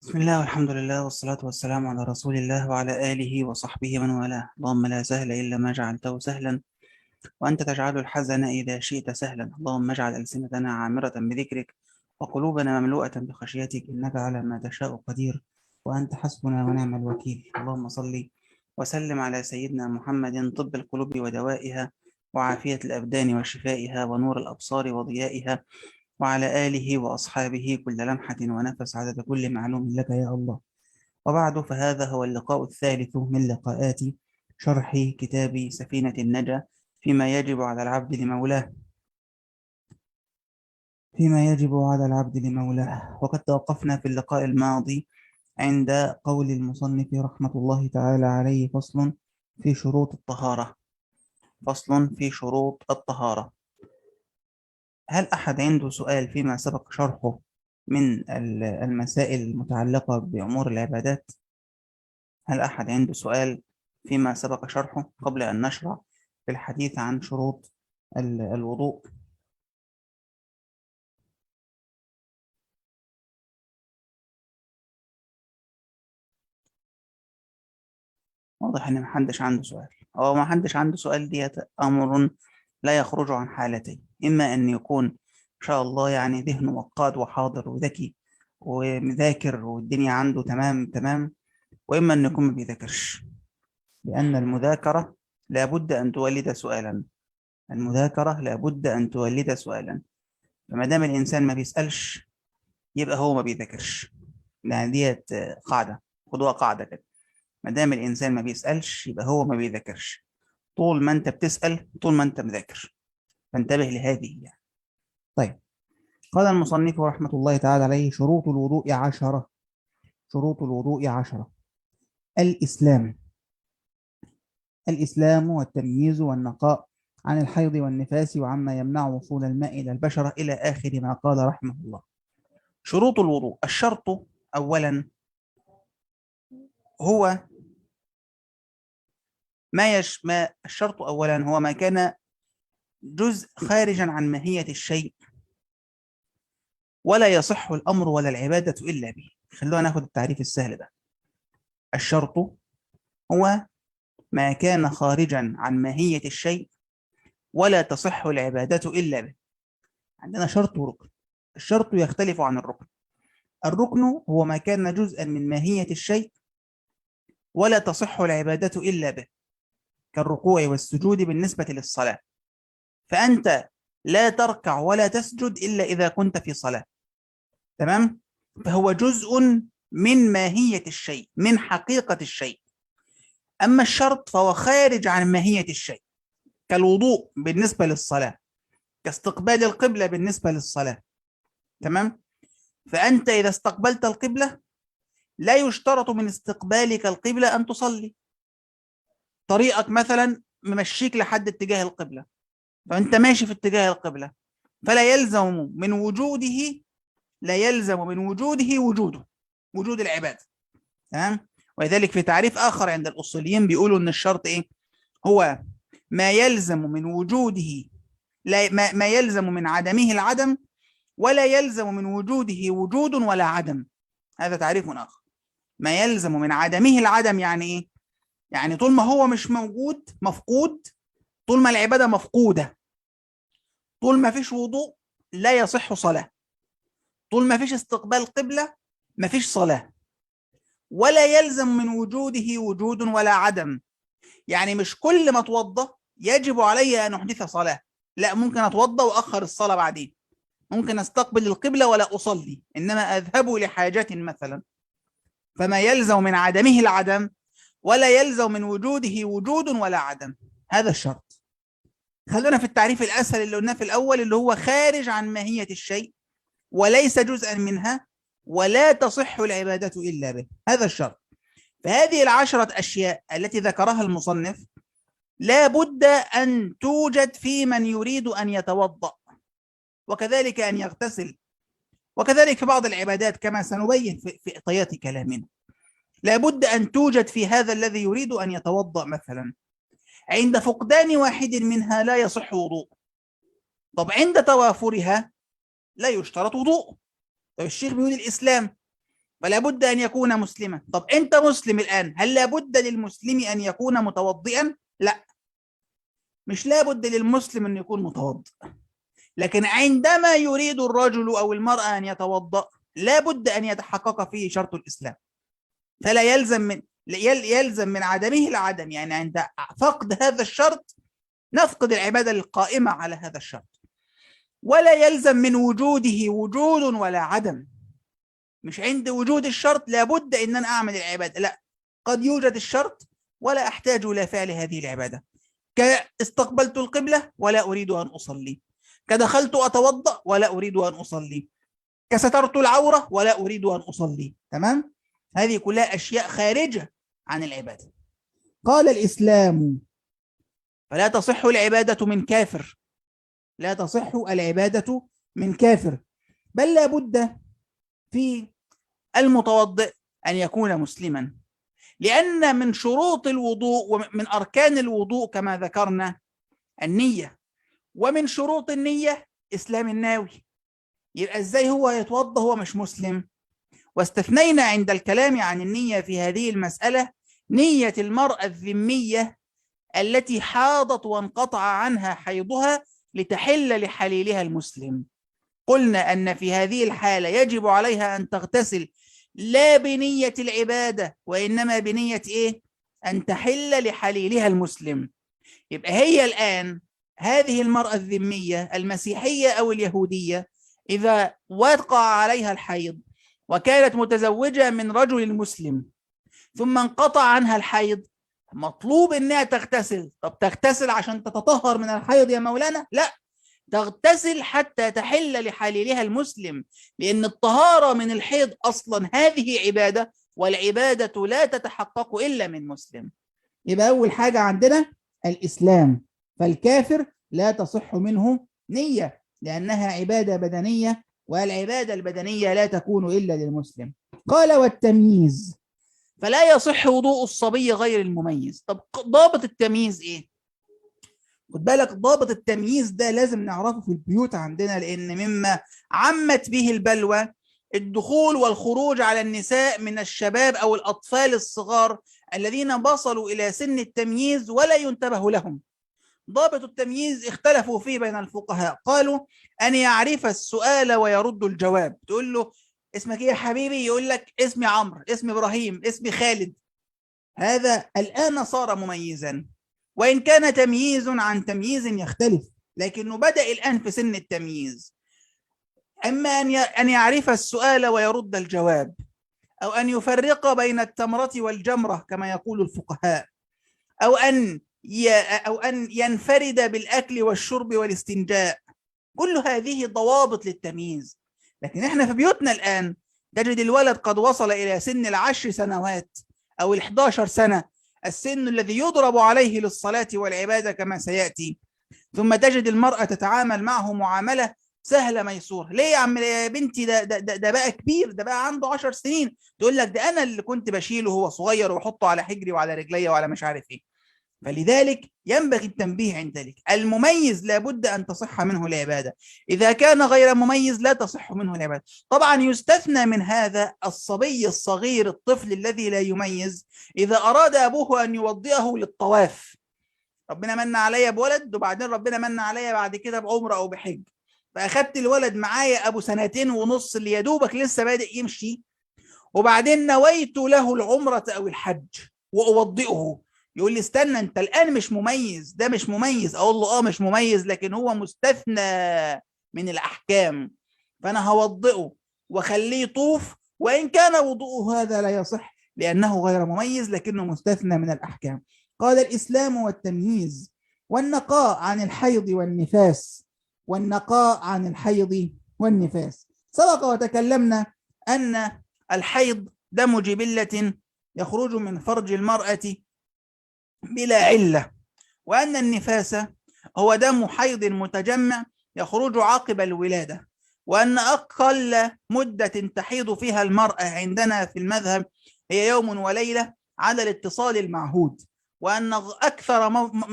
بسم الله والحمد لله والصلاة والسلام على رسول الله وعلى آله وصحبه من والاه. اللهم لا سهل إلا ما جعلته سهلا، وأنت تجعل الحزن إذا شئت سهلا. اللهم اجعل ألسنتنا عامرة بذكرك وقلوبنا مملوءة بخشيتك، إنك على ما تشاء قدير، وأنت حسبنا ونعم الوكيل. اللهم صل وسلم على سيدنا محمد، طب القلوب ودوائها، وعافية الأبدان وشفائها، ونور الأبصار وضيائها، وعلى آله وأصحابه كل لمحة ونفس عدد كل معلوم لك يا الله. وبعد، فهذا هو اللقاء الثالث من لقاءات شرح كتاب سفينة النجا فيما يجب على العبد لمولاه وقد توقفنا في اللقاء الماضي عند قول المصنف رحمة الله تعالى عليه: فصل في شروط الطهارة. هل أحد عنده سؤال فيما سبق شرحه من المسائل المتعلقة بأمور العبادات؟ هل أحد عنده سؤال فيما سبق شرحه قبل أن نشرع في الحديث عن شروط الوضوء؟ واضح إن محدش عنده سؤال، أو محدش عنده سؤال. ديت أمر لا يخرج عن حالتين: إما أن يكون إن شاء الله يعني ذهنه وقاد وحاضر وذكي ومذاكر والدنيا عنده تمام تمام، وإما أن يكون ما بيذاكرش، لأن المذاكرة لابد أن تولد سؤالا. فما دام الإنسان ما بيسألش يبقى هو ما بيذاكرش. يعني ديت قاعدة، خدوها قاعدة كده: ما دام الإنسان ما بيسألش يبقى هو ما بيذاكرش. طول ما أنت بتسأل طول ما أنت مذاكر، فانتبه لهذه يعني. طيب، قال المصنف رحمة الله تعالى عليه: شروط الوضوء 10. الإسلام. والتمييز والنقاء عن الحيض والنفاس وعما يمنع وصول الماء إلى البشرة، إلى آخر ما قال رحمه الله. شروط الوضوء: الشرط أولا هو الشرط أولا هو ما كان جزء خارجا عن ماهية الشيء ولا يصح الأمر ولا العبادة إلا به. خلونا ناخد التعريف السهل ده. الشرط هو ما كان خارجا عن ماهية الشيء ولا تصح العبادة إلا به. عندنا شرط وركن. الشرط يختلف عن الركن. الركن هو ما كان جزءا من ماهية الشيء ولا تصح العبادة إلا به، كالركوع والسجود بالنسبة للصلاة، فأنت لا تركع ولا تسجد إلا إذا كنت في صلاة. تمام؟ فهو جزء من ماهية الشيء، من حقيقة الشيء. أما الشرط فهو خارج عن ماهية الشيء، كالوضوء بالنسبة للصلاة، كاستقبال القبلة بالنسبة للصلاة. تمام؟ فأنت إذا استقبلت القبلة لا يشترط من استقبالك القبلة أن تصلي. طريقك مثلا ممشيك لحد اتجاه القبلة، فأنت ماشي في اتجاه القبلة، فلا يلزم من وجوده وجود العبادة. تمام؟ ولذلك في تعريف آخر عند الأصوليين بيقولوا إن الشرط إيه؟ هو ما يلزم من وجوده، لا ما يلزم من عدمه العدم، ولا يلزم من وجوده وجود ولا عدم. هذا تعريف آخر. ما يلزم من عدمه العدم يعني إيه؟ يعني طول ما هو مش موجود مفقود، طول ما العبادة مفقودة، طول ما فيش وضوء لا يصح صلاة، طول ما فيش استقبال قبلة ما فيش صلاة. ولا يلزم من وجوده وجود ولا عدم، يعني مش كل ما اتوضى يجب علي أن أحدث صلاة. لا، ممكن أتوضى وأخر الصلاة بعدين، ممكن أستقبل القبلة ولا أصلي، إنما أذهب لحاجة مثلا. فما يلزم من عدمه العدم ولا يلزم من وجوده وجود ولا عدم. هذا الشرط. خلونا في التعريف الأسهل اللي قلناه في الأول، اللي هو خارج عن ماهية الشيء وليس جزءا منها ولا تصح العبادة إلا به. هذا الشرط. فهذه 10 أشياء التي ذكرها المصنف لا بد أن توجد في من يريد أن يتوضأ، وكذلك أن يغتسل، وكذلك في بعض العبادات كما سنبين في طيات كلامنا. لا بد أن توجد في هذا الذي يريد أن يتوضأ مثلا. عند فقدان واحد منها لا يصح وضوء. طب عند توافرها لا يشترط وضوء. طب الشيخ بيقول الإسلام فلا بد أن يكون مسلما. طب أنت مسلم الآن، هل لا بد للمسلم أن يكون متوضئا؟ لا، مش لا بد للمسلم أن يكون متوضئ، لكن عندما يريد الرجل أو المرأة أن يتوضأ لا بد أن يتحقق فيه شرط الإسلام، فلا يلزم من عدمه العدم، يعني عند فقد هذا الشرط نفقد العبادة القائمة على هذا الشرط. ولا يلزم من وجوده وجود ولا عدم، مش عند وجود الشرط لابد ان انا اعمل العباده، لا، قد يوجد الشرط ولا احتاج الى فعل هذه العباده، كاستقبلت القبله ولا اريد ان اصلي، كدخلت اتوضا ولا اريد ان اصلي، كسترت العوره ولا اريد ان اصلي. تمام، هذه كلها اشياء خارجه عن العباده. قال الاسلام فلا تصح العباده من كافر، لا تصح العباده من كافر، بل لا بد في المتوضئ أن يكون مسلما، لأن من شروط الوضوء ومن أركان الوضوء كما ذكرنا النية، ومن شروط النية إسلام الناوي. يبقى إزاي هو يتوضأ هو مش مسلم؟ واستثنينا عند الكلام عن النية في هذه المسألة نية المرأة الذمية التي حاضت وانقطع عنها حيضها لتحل لحليلها المسلم. قلنا أن في هذه الحالة يجب عليها أن تغتسل لا بنية العبادة وإنما بنية إيه؟ أن تحل لحليلها المسلم. يبقى هي الآن هذه المرأة الذمية المسيحية أو اليهودية إذا وقع عليها الحيض وكانت متزوجة من رجل مسلم ثم انقطع عنها الحيض، مطلوب إنها تغتسل. طب تغتسل عشان تتطهر من الحيض يا مولانا؟ لا، تغتسل حتى تحل لحليلها المسلم، لأن الطهارة من الحيض أصلا هذه عبادة، والعبادة لا تتحقق إلا من مسلم. يبقى أول حاجة عندنا الإسلام، فالكافر لا تصح منه نية لأنها عبادة بدنية، والعبادة البدنية لا تكون إلا للمسلم. قال والتمييز فلا يصح وضوء الصبي غير المميز. طب ضابط التمييز إيه؟ خد بالك، ضابط التمييز ده لازم نعرفه في البيوت عندنا، لأن مما عمت به البلوى الدخول والخروج على النساء من الشباب أو الأطفال الصغار الذين وصلوا إلى سن التمييز ولا ينتبه لهم. ضابط التمييز اختلفوا فيه بين الفقهاء، قالوا أن يعرف السؤال ويرد الجواب. تقول له اسمك ايه يا حبيبي؟ يقول لك اسمي عمرو، اسمي إبراهيم، اسمي خالد. هذا الآن صار مميزا، وإن كان تمييز عن تمييز يختلف، لكنه بدأ الآن في سن التمييز. أما أن يعرف السؤال ويرد الجواب، أو أن يفرق بين التمرة والجمرة كما يقول الفقهاء، أو أن ينفرد بالأكل والشرب والاستنجاء، كل هذه ضوابط للتمييز. لكن احنا في بيوتنا الآن تجد الولد قد وصل إلى سن 10 سنوات أو 11 سنة، السن الذي يضرب عليه للصلاة والعبادة كما سيأتي، ثم تجد المرأة تتعامل معه معاملة سهلة ميسورة. ليه يا عم يا بنتي؟ ده بقى كبير، ده بقى عنده 10 سنين. تقول لك ده أنا اللي كنت بشيله وهو صغير وأحطه على حجري وعلى رجلي وعلى مش عارف إيه. فلذلك ينبغي التنبيه عند ذلك. المميز لابد أن تصح منه العبادة، إذا كان غير مميز لا تصح منه العبادة. طبعا يستثنى من هذا الصبي الصغير الطفل الذي لا يميز، إذا أراد أبوه أن يوضئه للطواف، ربنا من عليا بولد وبعدين ربنا من عليا بعد كده بعمره أو بحج، فأخدت الولد معايا أبو 2.5 اللي يدوبك لسه بادئ يمشي، وبعدين نويت له العمرة أو الحج وأوضئه، يقول لي استنى انت الآن مش مميز، ده مش مميز. اقول له مش مميز لكن هو مستثنى من الأحكام، فأنا هوضئه وخليه يطوف، وإن كان وضوءه هذا لا يصح لأنه غير مميز لكنه مستثنى من الأحكام. قال الإسلام والتمييز والنقاء عن الحيض والنفاس، والنقاء عن الحيض والنفاس. سبق وتكلمنا أن الحيض دم جبلة يخرج من فرج المرأة بلا علة، وأن النفاس هو دم حيض متجمع يخرج عقب الولادة، وأن أقل مدة تحيض فيها المرأة عندنا في المذهب هي يوم وليلة على الاتصال المعهود، وأن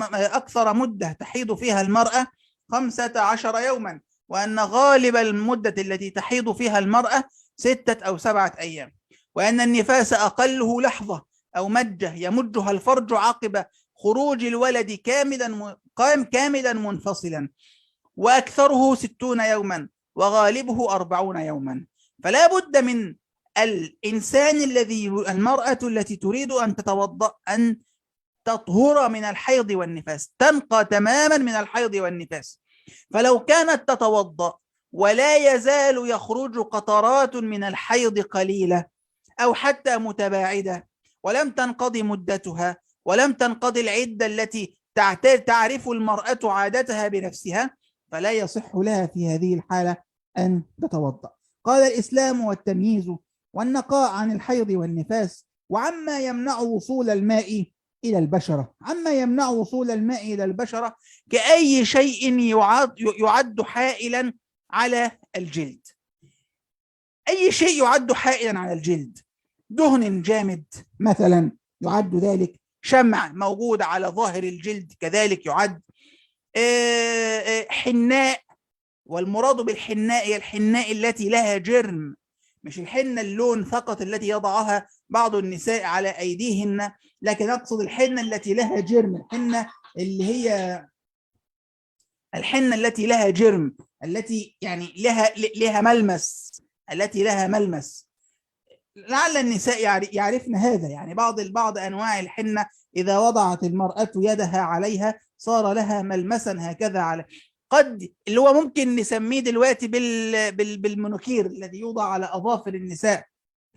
أكثر مدة تحيض فيها المرأة 15 يوما، وأن غالب المدة التي تحيض فيها المرأة 6 أو 7 أيام. وأن النفاس أقله لحظة أو مجة يمجها الفرج عقب خروج الولد كاملا منفصلا، وأكثره 60 يوما وغالبه 40 يوما. فلا بد من الإنسان المرأة التي تريد أن تتوضأ أن تطهر من الحيض والنفاس، تنقى تماما من الحيض والنفاس. فلو كانت تتوضأ ولا يزال يخرج قطرات من الحيض قليلة أو حتى متباعدة، ولم تنقضي مدتها، ولم تنقضي العدة التي تعرف المرأة عادتها بنفسها، فلا يصح لها في هذه الحالة أن تتوضأ. قال الإسلام والتمييز والنقاء عن الحيض والنفاس وعما يمنع وصول الماء إلى البشرة. عما يمنع وصول الماء إلى البشرة كأي شيء يعد حائلا على الجلد. أي شيء يعد حائلا على الجلد، دهن جامد مثلا يعد ذلك، شمع موجود على ظاهر الجلد كذلك يعد، حناء، والمراد بالحناء هي الحناء التي لها جرم، مش الحنة اللون فقط التي يضعها بعض النساء على أيديهن، لكن أقصد الحنة التي لها جرم، الحنة التي لها جرم، التي يعني لها ملمس، التي لها ملمس. لعل النساء يعرفن هذا، يعني بعض أنواع الحنة إذا وضعت المرأة يدها عليها صار لها ملمسا هكذا على اللي هو ممكن نسميه دلوقتي بالمنوكير الذي يوضع على أظافر النساء،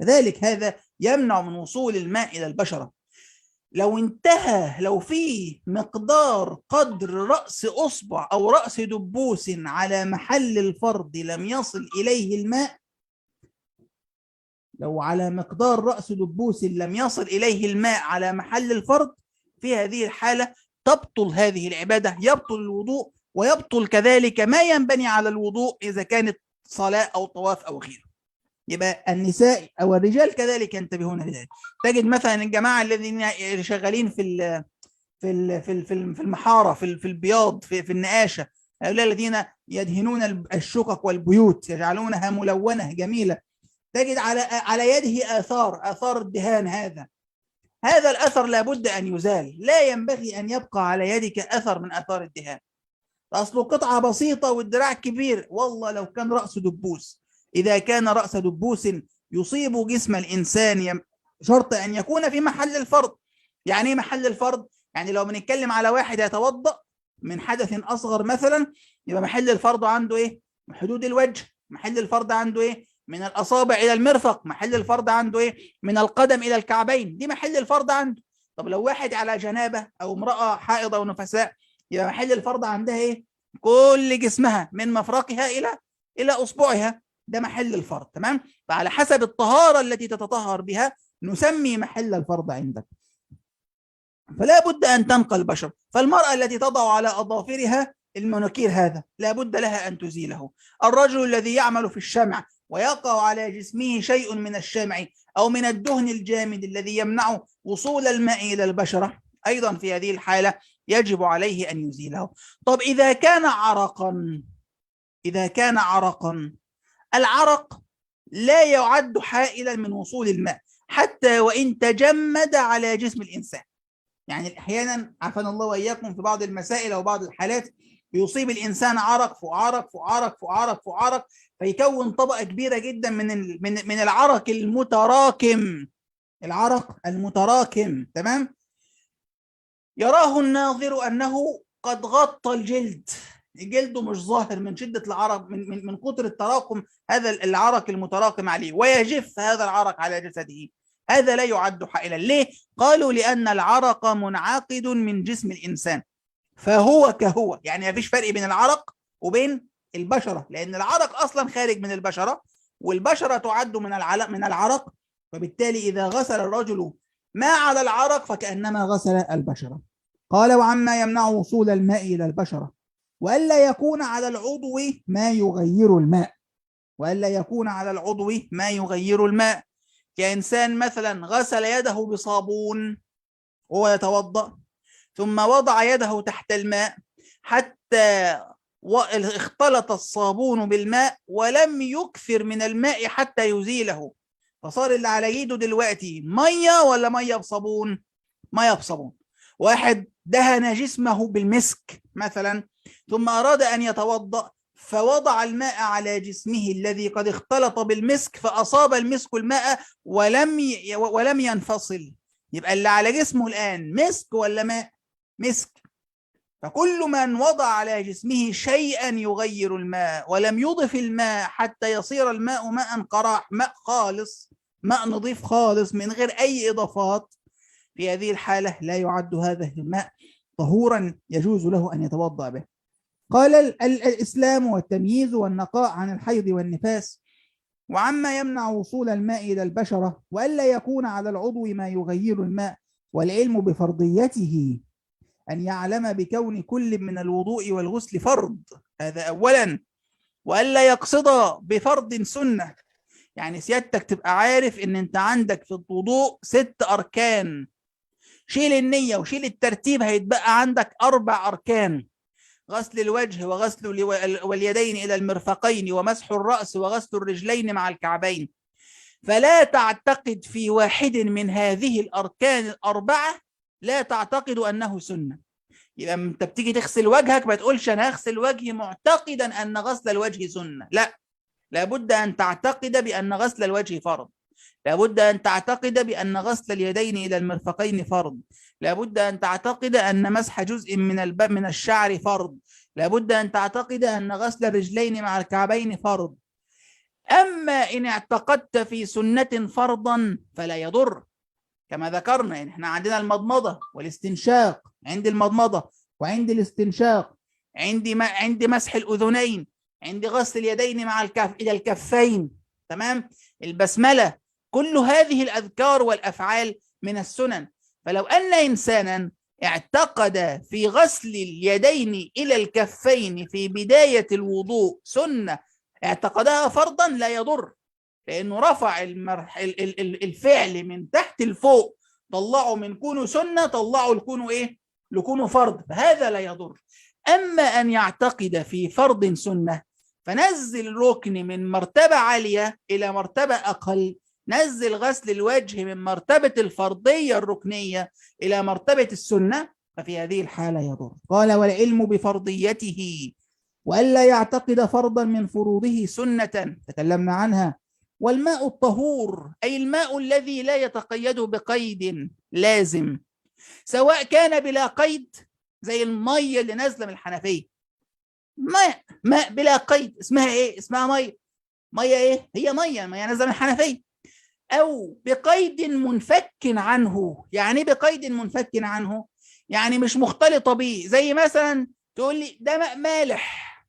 كذلك هذا يمنع من وصول الماء إلى البشرة. لو في مقدار قدر رأس أصبع أو رأس دبوس على محل الفرض لم يصل إليه الماء، لو على مقدار رأس دبوس لم يصل إليه الماء على محل الفرض، في هذه الحالة تبطل هذه العبادة، يبطل الوضوء، ويبطل كذلك ما ينبني على الوضوء إذا كانت صلاة أو طواف أو غيره. يبقى النساء أو الرجال كذلك ينتبهون لذلك. تجد مثلا الجماعة الذين شغالين في المحارة، في البياض، في النقاشة، هؤلاء الذين يدهنون الشقق والبيوت يجعلونها ملونة جميلة، تجد على يده آثار الدهان. هذا الأثر لابد أن يزال، لا ينبغي أن يبقى على يدك أثر من آثار الدهان. أصله قطعة بسيطة والدراع كبير، والله لو كان رأس دبوس، إذا كان رأس دبوس يصيب جسم الإنسان شرط أن يكون في محل الفرض. يعني إيه محل الفرض؟ يعني لو بنتكلم على واحد يتوضأ من حدث أصغر مثلا، يبقى محل الفرض عنده إيه؟ حدود الوجه. محل الفرض عنده إيه؟ من الأصابع إلى المرفق. محل الفرض عنده إيه؟ من القدم إلى الكعبين. دي محل الفرض عنده. طب لو واحد على جنابة أو امرأة حائضة ونفساء، يبقى محل الفرض عندها إيه؟ كل جسمها من مفرقها إلى أصبعها، ده محل الفرض. تمام؟ فعلى حسب الطهارة التي تتطهر بها نسمي محل الفرض عندك. فلا بد أن تنقى البشر. فالمرأة التي تضع على أظافرها المنوكير هذا لا بد لها أن تزيله. الرجل الذي يعمل في الشمع ويقع على جسمه شيء من الشمع أو من الدهن الجامد الذي يمنع وصول الماء إلى البشرة، أيضا في هذه الحالة يجب عليه أن يزيله. طب إذا كان عرقا، العرق لا يعد حائلا من وصول الماء حتى وإن تجمد على جسم الإنسان. يعني أحيانا عافانا الله وإياكم في بعض المسائل أو بعض الحالات بيصيب الإنسان عرق فوق عرق فوق عرق فوق عرق فوق عرق، فيكون طبقة كبيرة جدا من العرق المتراكم. تمام؟ يراه الناظر أنه قد غطى الجلد، جلده مش ظاهر من شدة العرق، من كتر التراكم هذا العرق المتراكم عليه، ويجف هذا العرق على جسده. هذا لا يعد حائلا. ليه؟ قالوا لأن العرق منعقد من جسم الإنسان، فهو كهو، يعني ما فيش فرق بين العرق وبين البشرة، لأن العرق أصلا خارج من البشرة، والبشرة تعد من العرق، فبالتالي إذا غسل الرجل ما على العرق فكأنما غسل البشرة. قال وعما يمنع وصول الماء إلى البشرة وألا يكون على العضو ما يغير الماء، كإنسان مثلا غسل يده بصابون وهو يتوضأ، ثم وضع يده تحت الماء حتى اختلط الصابون بالماء ولم يكثر من الماء حتى يزيله، فصار اللي على ايده دلوقتي ميه ولا ميه بصابون؟ ميه بصابون. واحد دهن جسمه بالمسك مثلا ثم اراد ان يتوضا، فوضع الماء على جسمه الذي قد اختلط بالمسك، فاصاب المسك الماء ولم ينفصل. يبقى اللي على جسمه الان مسك ولا ماء؟ مسك. فكل من وضع على جسمه شيئا يغير الماء ولم يضف الماء حتى يصير الماء ماء قراح، ماء خالص، ماء نظيف خالص من غير أي إضافات، في هذه الحالة لا يعد هذا الماء طهورا يجوز له أن يتوضأ به. قال الإسلام والتمييز والنقاء عن الحيض والنفاس وعما يمنع وصول الماء إلى البشرة، وألا يكون على العضو ما يغير الماء، والعلم بفرضيته، أن يعلم بكون كل من الوضوء والغسل فرض، هذا أولا، وألا يقصد بفرض سنة. يعني سيادتك تبقى عارف إن أنت عندك في الوضوء 6 أركان، شيل النية وشيل الترتيب هيتبقى عندك 4 أركان: غسل الوجه وغسل واليدين إلى المرفقين ومسح الرأس وغسل الرجلين مع الكعبين. فلا تعتقد في واحد من هذه الأركان ال4، لا تعتقد أنه سنة. يبقى انت بتيجي تغسل وجهك ما تقولش انا هغسل وجهي معتقدا ان غسل الوجه سنه، لا، لابد ان تعتقد بان غسل الوجه فرض، لابد ان تعتقد بان غسل اليدين الى المرفقين فرض، لابد ان تعتقد ان مسح جزء من الشعر فرض، لابد ان تعتقد ان غسل الرجلين مع الكعبين فرض. اما ان اعتقدت في سنه فرضا فلا يضر، كما ذكرنا. يعني احنا عندنا المضمضة والاستنشاق، عند المضمضة وعند الاستنشاق، عندي مسح الأذنين، عندي غسل اليدين مع إلى الكفين، تمام، البسملة، كل هذه الأذكار والأفعال من السنن. فلو أن إنسانا اعتقد في غسل اليدين إلى الكفين في بداية الوضوء سنة اعتقدها فرضا لا يضر، لأنه رفع الفعل من تحت لفوق، طلعه من كونه سنة طلعه لكونه إيه؟ لكونه فرض، فهذا لا يضر. أما أن يعتقد في فرض سنة فنزل ركن من مرتبة عالية إلى مرتبة أقل، نزل غسل الوجه من مرتبة الفرضية الركنية إلى مرتبة السنة، ففي هذه الحالة يضر. قال والعلم بفرضيته، وألا يعتقد فرضا من فروضه سنة، تكلمنا عنها. والماء الطهور أي الماء الذي لا يتقيد بقيد لازم، سواء كان بلا قيد زي المية اللي نازلة من الحنفية، ماء بلا قيد اسمها ايه؟ اسمها مية ايه؟ هي مية نازلة من الحنفية، أو بقيد منفك عنه. يعني بقيد منفك عنه يعني مش مختلطة به، زي مثلا تقول لي ده ماء مالح.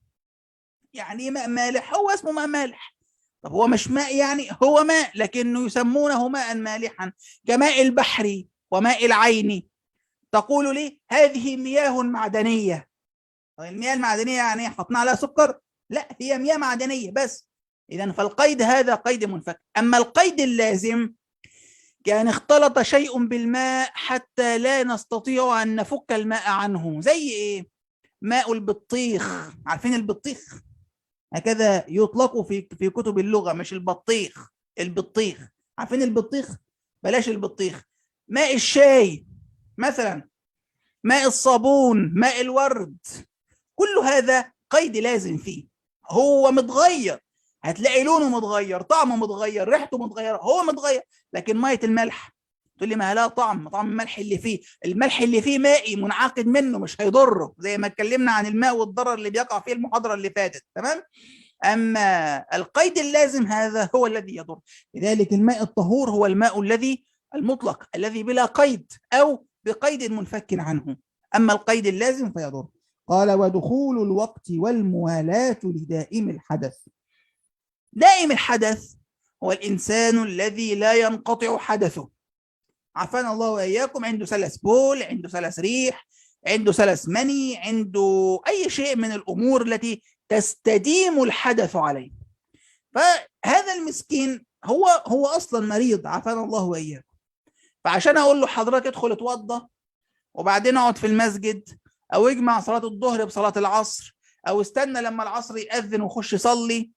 يعني ماء مالح؟ هو اسمه ماء مالح، طب هو مش ماء، يعني هو ماء لكنه يسمونه ماء مالحا، كماء البحر وماء العين. تقول لي هذه مياه معدنية. المياه المعدنية يعني حطنا عليها سكر؟ لا، هي مياه معدنية بس. إذا فالقيد هذا قيد منفك. أما القيد اللازم كان اختلط شيء بالماء حتى لا نستطيع أن نفك الماء عنه، زي إيه؟ ماء البطيخ، عارفين البطيخ؟ هكذا يطلق في كتب اللغة، مش البطيخ، البطيخ، عارفين البطيخ؟ بلاش البطيخ. ماء الشاي مثلا، ماء الصابون، ماء الورد، كل هذا قيد لازم فيه. هو متغير، هتلاقي لونه متغير، طعمه متغير، ريحته متغيرة، هو متغير. لكن مية الملح تقول لي ما لها طعم الملح اللي فيه، الملح اللي فيه مائي منعقد منه مش هيضره، زي ما اتكلمنا عن الماء والضرر اللي بيقع فيه المحاضرة اللي فاتت، تمام. أما القيد اللازم هذا هو الذي يضر. لذلك الماء الطهور هو الماء الذي المطلق الذي بلا قيد أو بقيد منفك عنه، أما القيد اللازم فيضر. قال ودخول الوقت والموالاة لدائم الحدث. دائم الحدث هو الإنسان الذي لا ينقطع حدثه، عافانا الله وإياكم، عنده سلس بول، عنده سلس ريح، عنده سلس مني، عنده أي شيء من الأمور التي تستديم الحدث عليه. فهذا المسكين هو أصلا مريض، عافانا الله وإياكم. فعشان أقول له حضرتك ادخل اتوضى وبعدين اقعد في المسجد، أو اجمع صلاة الظهر بصلاة العصر، أو استنى لما العصر يأذن وخش صلي،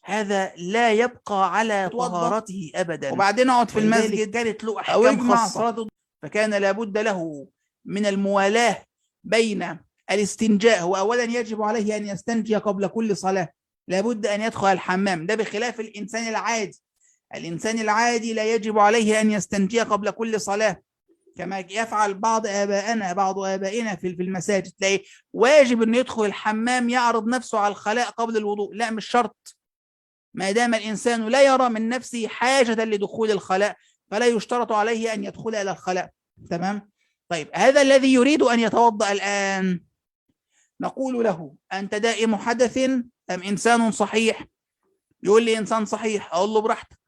هذا لا يبقى على طهارته أبدا، وبعدين اقعد في المسجد كانت له أحكام خاصة، فكان لابد له من الموالاة بين الاستنجاء. هو أولا يجب عليه أن يستنجي قبل كل صلاة، لابد أن يدخل الحمام، ده بخلاف الإنسان العادي. الإنسان العادي لا يجب عليه أن يستنجي قبل كل صلاة، كما يفعل بعض آبائنا في المساجد، تلاقي واجب أن يدخل الحمام يعرض نفسه على الخلاء قبل الوضوء. لا، مش شرط، ما دام الإنسان لا يرى من نفسه حاجة لدخول الخلاء فلا يشترط عليه أن يدخل إلى الخلاء. تمام؟ طيب، هذا الذي يريد أن يتوضأ الآن نقول له: أنت دائم حدث أم إنسان صحيح؟ يقول لي إنسان صحيح. أقول له: براحتك،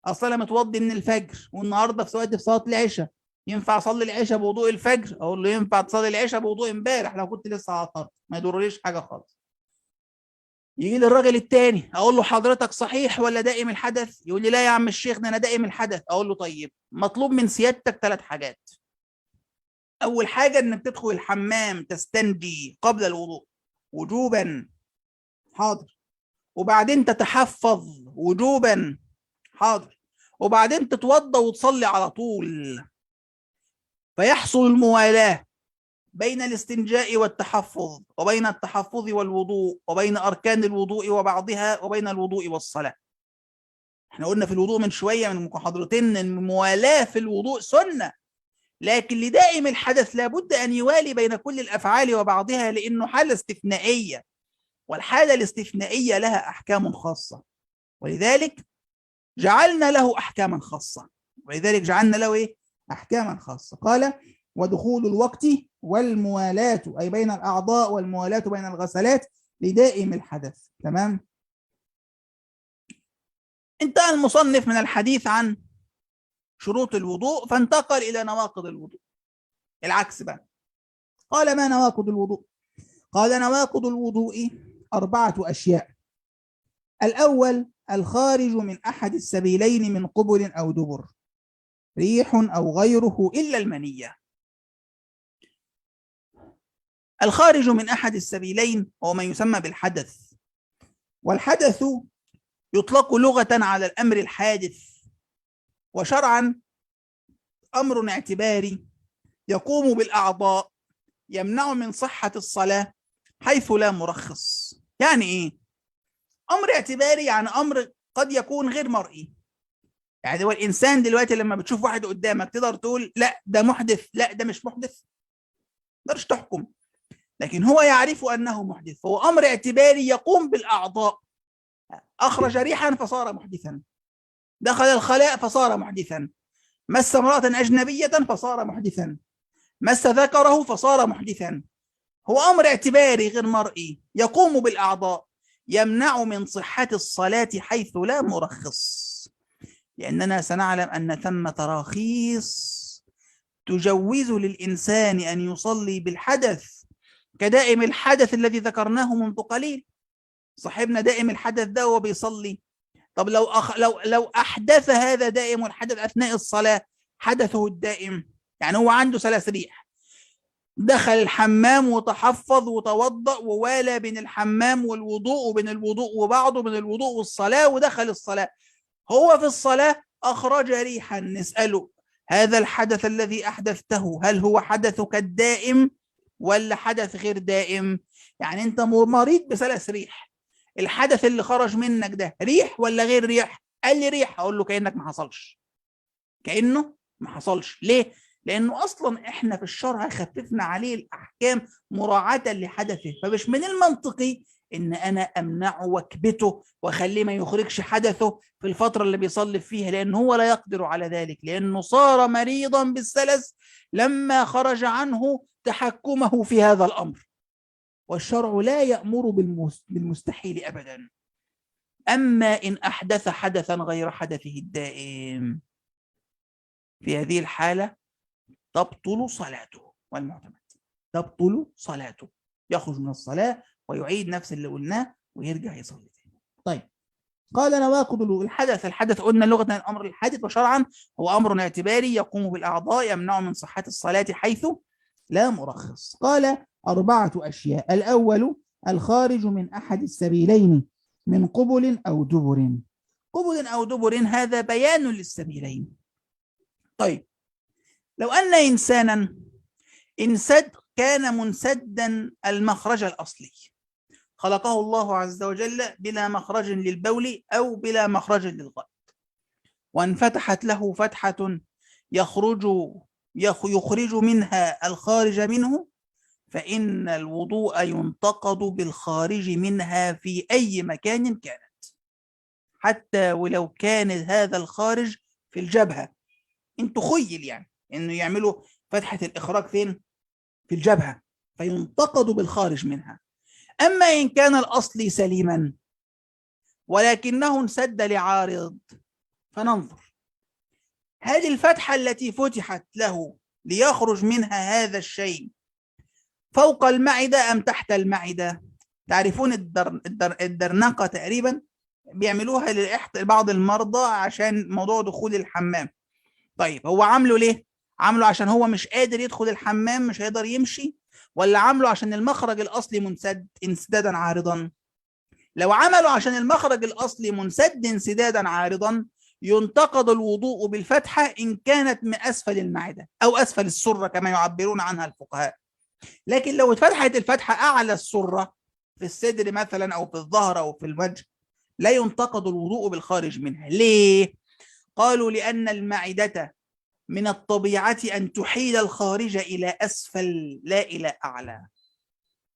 أصل أنا متوضي من الفجر والنهارده في صلاة العشاء، ينفع أصلي العشاء بوضوء الفجر؟ أقول له: ينفع تصلي العشاء بوضوء امبارح لو كنت لسه عطرت، ما يضرليش حاجة خالص. يجي لي الراجل التاني أقول له: حضرتك صحيح ولا دائم الحدث؟ يقول لي: لا يا عم الشيخ، ده أنا دائم الحدث. أقول له: طيب، مطلوب من سيادتك 3 حاجات. أول حاجة إنك تدخل الحمام تستنجي قبل الوضوء وجوبا، حاضر، وبعدين تتحفظ وجوبا، حاضر، وبعدين تتوضا وتصلي على طول، فيحصل الموالاة بين الاستنجاء والتحفظ، وبين التحفظ والوضوء، وبين أركان الوضوء وبعضها، وبين الوضوء والصلاة. احنا قلنا في الوضوء من شوية من محاضرتين ان الموالاة في الوضوء سنة، لكن لدائم الحدث لابد أن يوالي بين كل الأفعال وبعضها، لأنه حالة استثنائية، والحالة الاستثنائية لها أحكام خاصة، ولذلك جعلنا له أحكاما خاصة. أحكاما خاصة. قال: ودخول الوقت والموالاة، أي بين الأعضاء، والموالاة بين الغسلات لدائم الحدث. تمام؟ انتهى المصنف من الحديث عن شروط الوضوء فانتقل إلى نواقض الوضوء. العكس بقى، قال: ما نواقض الوضوء؟ قال: نواقض الوضوء 4 أشياء. الأول: الخارج من أحد السبيلين من قبل أو دبر، ريح أو غيره إلا المنية. الخارج من أحد السبيلين هو ما يسمى بالحدث، والحدث يطلق لغة على الأمر الحادث، وشرعا أمر اعتباري يقوم بالأعضاء يمنع من صحة الصلاة حيث لا مرخص. يعني إيه؟ أمر اعتباري يعني أمر قد يكون غير مرئي. يعني هو الإنسان دلوقتي لما بتشوف واحد قدامك تقدر تقول لا ده محدث، لا ده مش محدث، ما تقدرش تحكم، لكن هو يعرف أنه محدث، فهو أمر اعتباري يقوم بالأعضاء. أخرج ريحا فصار محدثا، دخل الخلاء فصار محدثا، مس امرأة أجنبية فصار محدثا، مس ذكره فصار محدثا. هو أمر اعتباري غير مرئي يقوم بالأعضاء يمنع من صحة الصلاة حيث لا مرخص، لأننا سنعلم أن ثمة تراخيص تجوز للإنسان أن يصلي بالحدث كدائم الحدث الذي ذكرناه منذ قليل. صاحبنا دائم الحدث ده وهو بيصلي، طب لو أحدث هذا دائم الحدث أثناء الصلاة، حدثه الدائم يعني هو عنده 3 ريح، دخل الحمام وتحفظ وتوضأ ووالى بين الحمام والوضوء وبين الوضوء وبعضه بين الوضوء والصلاة ودخل الصلاة، هو في الصلاة أخرج ريحا، نسأله: هذا الحدث الذي أحدثته هل هو حدثك الدائم ولا حدث غير دائم؟ يعني أنت مريض ب3 ريح، الحدث اللي خرج منك ده ريح ولا غير ريح؟ قال لي ريح. أقول له: كأنك ما حصلش، كأنه ما حصلش. ليه؟ لأنه أصلا إحنا في الشرع خففنا عليه الأحكام مراعاة لحدثه، فمش من المنطقي إن أنا أمنعه واكبته وأخليه ما يخرجش حدثه في الفترة اللي بيصلي فيها، لأن هو لا يقدر على ذلك، لأنه صار مريضا بالسلس لما خرج عنه تحكمه في هذا الأمر، والشرع لا يأمر بالمستحيل أبدا. أما إن أحدث حدثا غير حدثه الدائم، في هذه الحالة تبطل صلاته، والمعتمد تبطل صلاته، يخرج من الصلاة ويعيد نفس اللي قلناه ويرجع يصلي تاني. طيب، قال: نواقض الحدث قلنا لغة الأمر الحادث، وشرعا هو أمر اعتباري يقوم بالأعضاء يمنع من صحة الصلاة حيث لا مرخص. قال: 4 أشياء. الأول: الخارج من أحد السبيلين من قبل أو دبر. قبل أو دبر هذا بيان للسبيلين. طيب لو أن إنسانا كان منسدا المخرج الأصلي، خلقه الله عز وجل بلا مخرج للبول أو بلا مخرج للغائط، وانفتحت له فتحة يخرج منها الخارج منه، فإن الوضوء ينتقض بالخارج منها في أي مكان كانت، حتى ولو كان هذا الخارج في الجبهة. انت تخيل يعني انه يعملوا فتحة الإخراج فين؟ في الجبهة، فينتقض بالخارج منها. أما إن كان الأصل سليما ولكنه انسد لعارض، فننظر هذه الفتحة التي فتحت له ليخرج منها هذا الشيء فوق المعدة أم تحت المعدة؟ تعرفون الدرنقة تقريبا بيعملوها لبعض المرضى عشان موضوع دخول الحمام. طيب هو عامله ليه؟ عامله عشان هو مش قادر يدخل الحمام، مش هيقدر يمشي، ولا عامله عشان المخرج الأصلي منسد انسدادا عارضا؟ لو عملوا عشان المخرج الأصلي منسد انسدادا عارضا ينتقض الوضوء بالفتحة إن كانت من أسفل المعدة أو أسفل السرة كما يعبرون عنها الفقهاء. لكن لو اتفتحت الفتحة أعلى السرة في الصدر مثلا أو في الظهر أو في الوجه لا ينتقض الوضوء بالخارج منها. ليه؟ قالوا لأن المعدة من الطبيعة أن تحيل الخارج إلى أسفل لا إلى أعلى.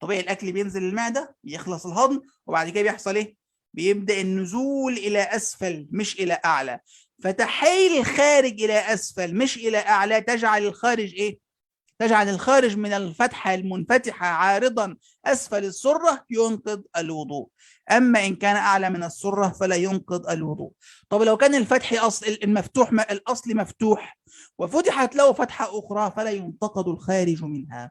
طبيعي الأكل بينزل المعدة يخلص الهضم وبعد كده بيحصل إيه؟ بيبدأ النزول إلى أسفل مش إلى أعلى، فتحيل الخارج إلى أسفل مش إلى أعلى تجعل الخارج إيه؟ تجعل الخارج من الفتحة المنفتحة عارضا أسفل السرة ينقض الوضوء. أما إن كان أعلى من السرة فلا ينقض الوضوء. طب لو كان الفتح المفتوح الأصل مفتوح وفتحت له فتحة أخرى فلا ينتقض الخارج منها،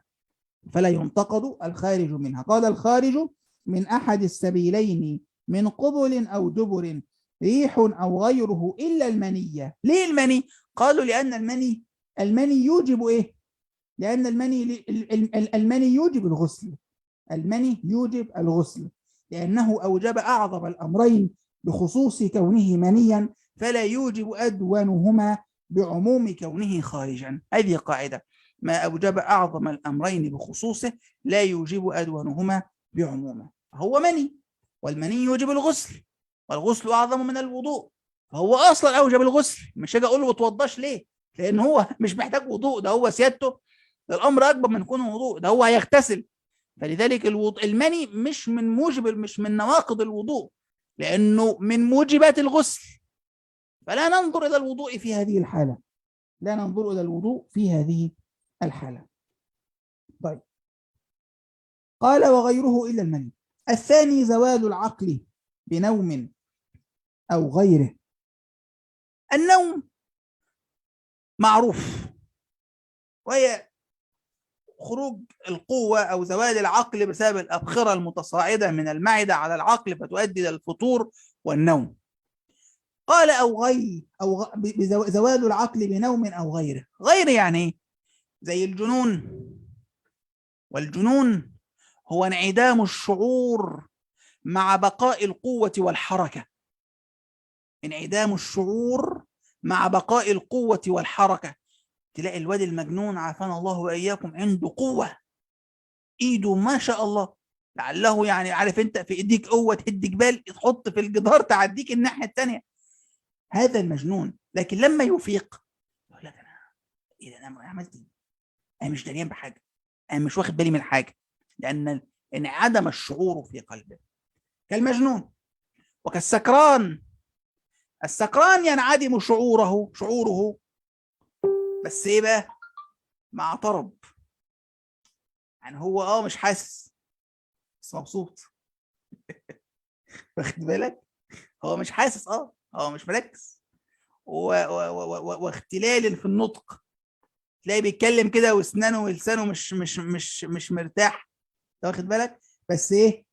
فلا ينتقض الخارج منها. قال الخارج من أحد السبيلين من قبل أو دبر ريح أو غيره إلا المنية. ليه المني؟ قالوا لأن المني يوجب إيه؟ لأن المني يوجب الغسل. المني يوجب الغسل لأنه أوجب أعظم الأمرين بخصوص كونه منيا فلا يوجب أدونهما بعموم كونه خارجا. هذه قاعدة: ما أوجب أعظم الأمرين بخصوصه لا يوجب أدونهما بعمومه. هو مني والمني يوجب الغسل والغسل أعظم من الوضوء، فهو أصلا أوجب الغسل. مش هاجي أقول له ما توضاش ليه؟ لأن هو مش محتاج وضوء، ده هو سيادته الأمر أكبر من كونه وضوء، ده هو هيغتسل. فلذلك المني مش من نواقض الوضوء لأنه من موجبات الغسل، فلا ننظر إلى الوضوء في هذه الحالة، لا ننظر إلى الوضوء في هذه الحالة. طيب قال وغيره إلا المني. الثاني زوال العقل بنوم أو غيره. النوم معروف وهي خروج القوة أو زوال العقل بسبب الأبخرة المتصاعدة من المعدة على العقل فتؤدي إلى الفتور والنوم. قال أو غير زوال العقل بنوم أو غيره. غير يعني زي الجنون، والجنون هو انعدام الشعور مع بقاء القوة والحركة. انعدام الشعور مع بقاء القوة والحركة. تلاقي الواد المجنون عافانا الله وإياكم عنده قوة، إيده ما شاء الله، لعله يعني عارف أنت في إيديك قوة تهد جبال، تحط في الجدار تعديك الناحية الثانية. هذا المجنون. لكن لما يفيق يقول لك أنا إيه ده، أنا عملت إيه؟ أنا مش دريان بحاجة، أنا مش واخد بالي من حاجة، لأن انعدم الشعور في قلبه. كالمجنون وكالسكران. السكران ينعدم شعوره بس ايه بقى؟ مع طرب. يعني هو مش حاسس بس مبسوط. واخد بالك؟ هو مش حاسس، هو مش مركز، واختلال في النطق، تلاقيه بيتكلم كده واسنانه ولسانه مش مرتاح، واخد بالك؟ بس ايه؟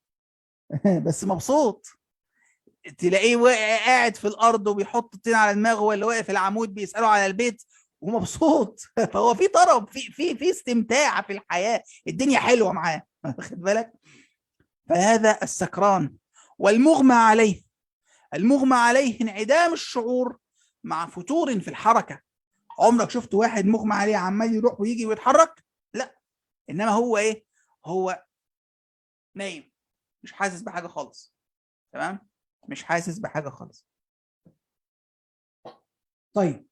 بس مبسوط. تلاقيه قاعد في الارض وبيحط الطين على دماغه، ولا واقف العمود بيساله على البيت ومبسوط. فهو في طرب، في استمتاع في الحياه، الدنيا حلوه معاه، واخد بالك؟ فهذا السكران. والمغمى عليه. المغمى عليه انعدام الشعور مع فتور في الحركة. عمرك شفت واحد مغمى عليه عمال يروح ويجي ويتحرك؟ لا، انما هو ايه؟ هو نايم، مش حاسس بحاجة خالص. تمام، مش حاسس بحاجة خالص. طيب،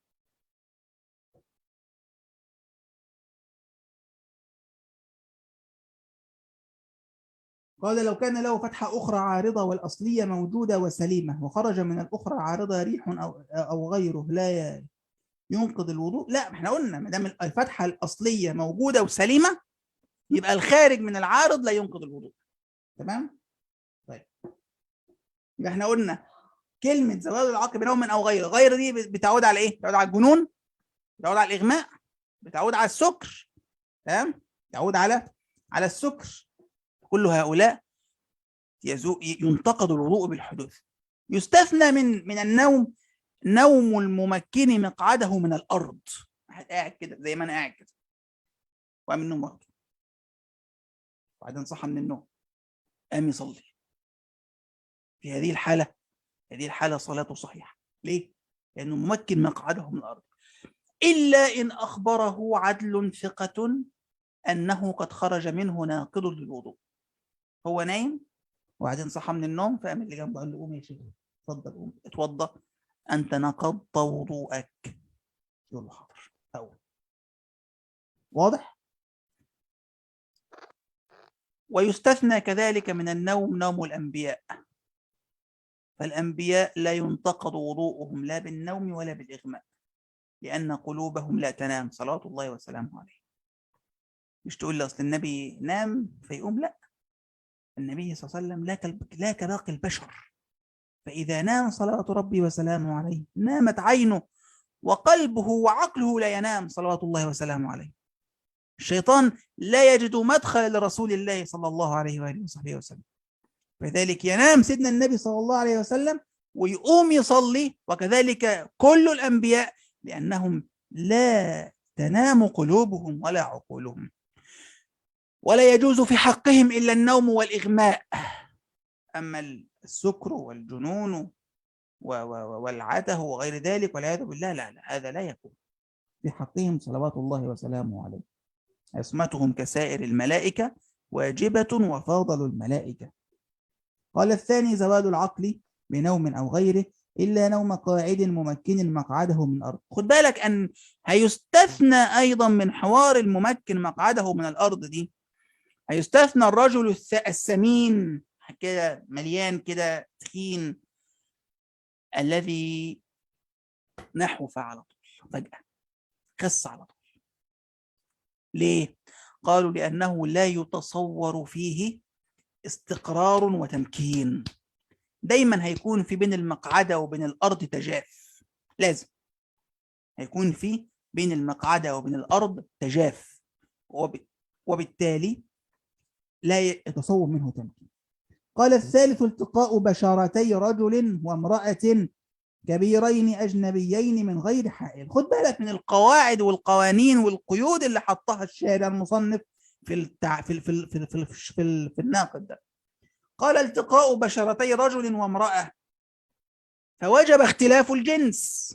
قال لو كان له فتحة أخرى عارضة والأصلية موجودة وسليمة وخرج من الأخرى عارضة ريح أو غيره لا ينقض الوضوء. لا، احنا قلنا ما دام الفتحة الأصلية موجودة وسليمة يبقى الخارج من العارض لا ينقض الوضوء. تمام؟ طيب، يبقى احنا قلنا كلمة زوال العقل بنوم أو غيره، غير دي بتعود على إيه؟ بتعود على الجنون، بتعود على الإغماء، بتعود على السكر. تمام؟ بتعود على السكر. كل هؤلاء ينتقد الوضوء بالحدوث. يستثنى من النوم نوم الممكن مقعده من الارض. واحد قاعد كده زي ما انا قاعد كده وقام من النوم واخده، وبعدين صحى من النوم قام يصلي. في هذه الحاله صلاته صحيحه. ليه؟ لانه ممكن مقعده من الارض، الا ان اخبره عدل ثقه انه قد خرج منه ناقض للوضوء. هو نايم وبعدين صحى من النوم، فقام اللي جنبه قال له قوم يا شيخ، اتفضل قوم اتوضى، انت نقضت وضوءك. يقول له حاضر. أول واضح؟ ويستثنى كذلك من النوم نوم الأنبياء، فالأنبياء لا ينتقض وضوءهم لا بالنوم ولا بالإغماء، لأن قلوبهم لا تنام صلوات الله وسلامه عليه. مش تقول لي أصل النبي نام فيقوم، لا، النبي صلى الله عليه وسلم لا كباقي البشر، فإذا نام صلوات ربي وسلامه عليه نامت عينه وقلبه وعقله لا ينام صلوات الله وسلامه عليه. الشيطان لا يجد مدخل لرسول الله صلى الله عليه وآله وصحبه وسلم، فذلك ينام سيدنا النبي صلى الله عليه وسلم ويقوم يصلي، وكذلك كل الأنبياء، لأنهم لا تنام قلوبهم ولا عقولهم، ولا يجوز في حقهم إلا النوم والإغماء. أما السكر والجنون والعته وغير ذلك والعياذ بالله، لا هذا لا يكون في حقهم صلوات الله وسلامه عليه. عصمتهم كسائر الملائكة واجبة وفاضل الملائكة. قال الثاني زوال العقل بنوم أو غيره إلا نوم قاعد ممكن مقعده من الأرض. خد بالك أن هيستثنى أيضا من حوار الممكن مقعده من الأرض دي، هيستثنى الرجل السمين كده مليان كده تخين الذي نحوف على طول فجأة خس على طول. ليه؟ قالوا لأنه لا يتصور فيه استقرار وتمكين، دايما هيكون في بين المقعدة وبين الأرض تجاف، لازم هيكون في بين المقعدة وبين الأرض تجاف، وبالتالي لا يتصور منه تمكين. قال الثالث التقاء بشرتي رجل وامرأة كبيرين أجنبيين من غير حائل. خد بالك من القواعد والقوانين والقيود اللي حطها الشارع المصنف في الناقد ده. قال التقاء بشرتي رجل وامرأة، فوجب اختلاف الجنس،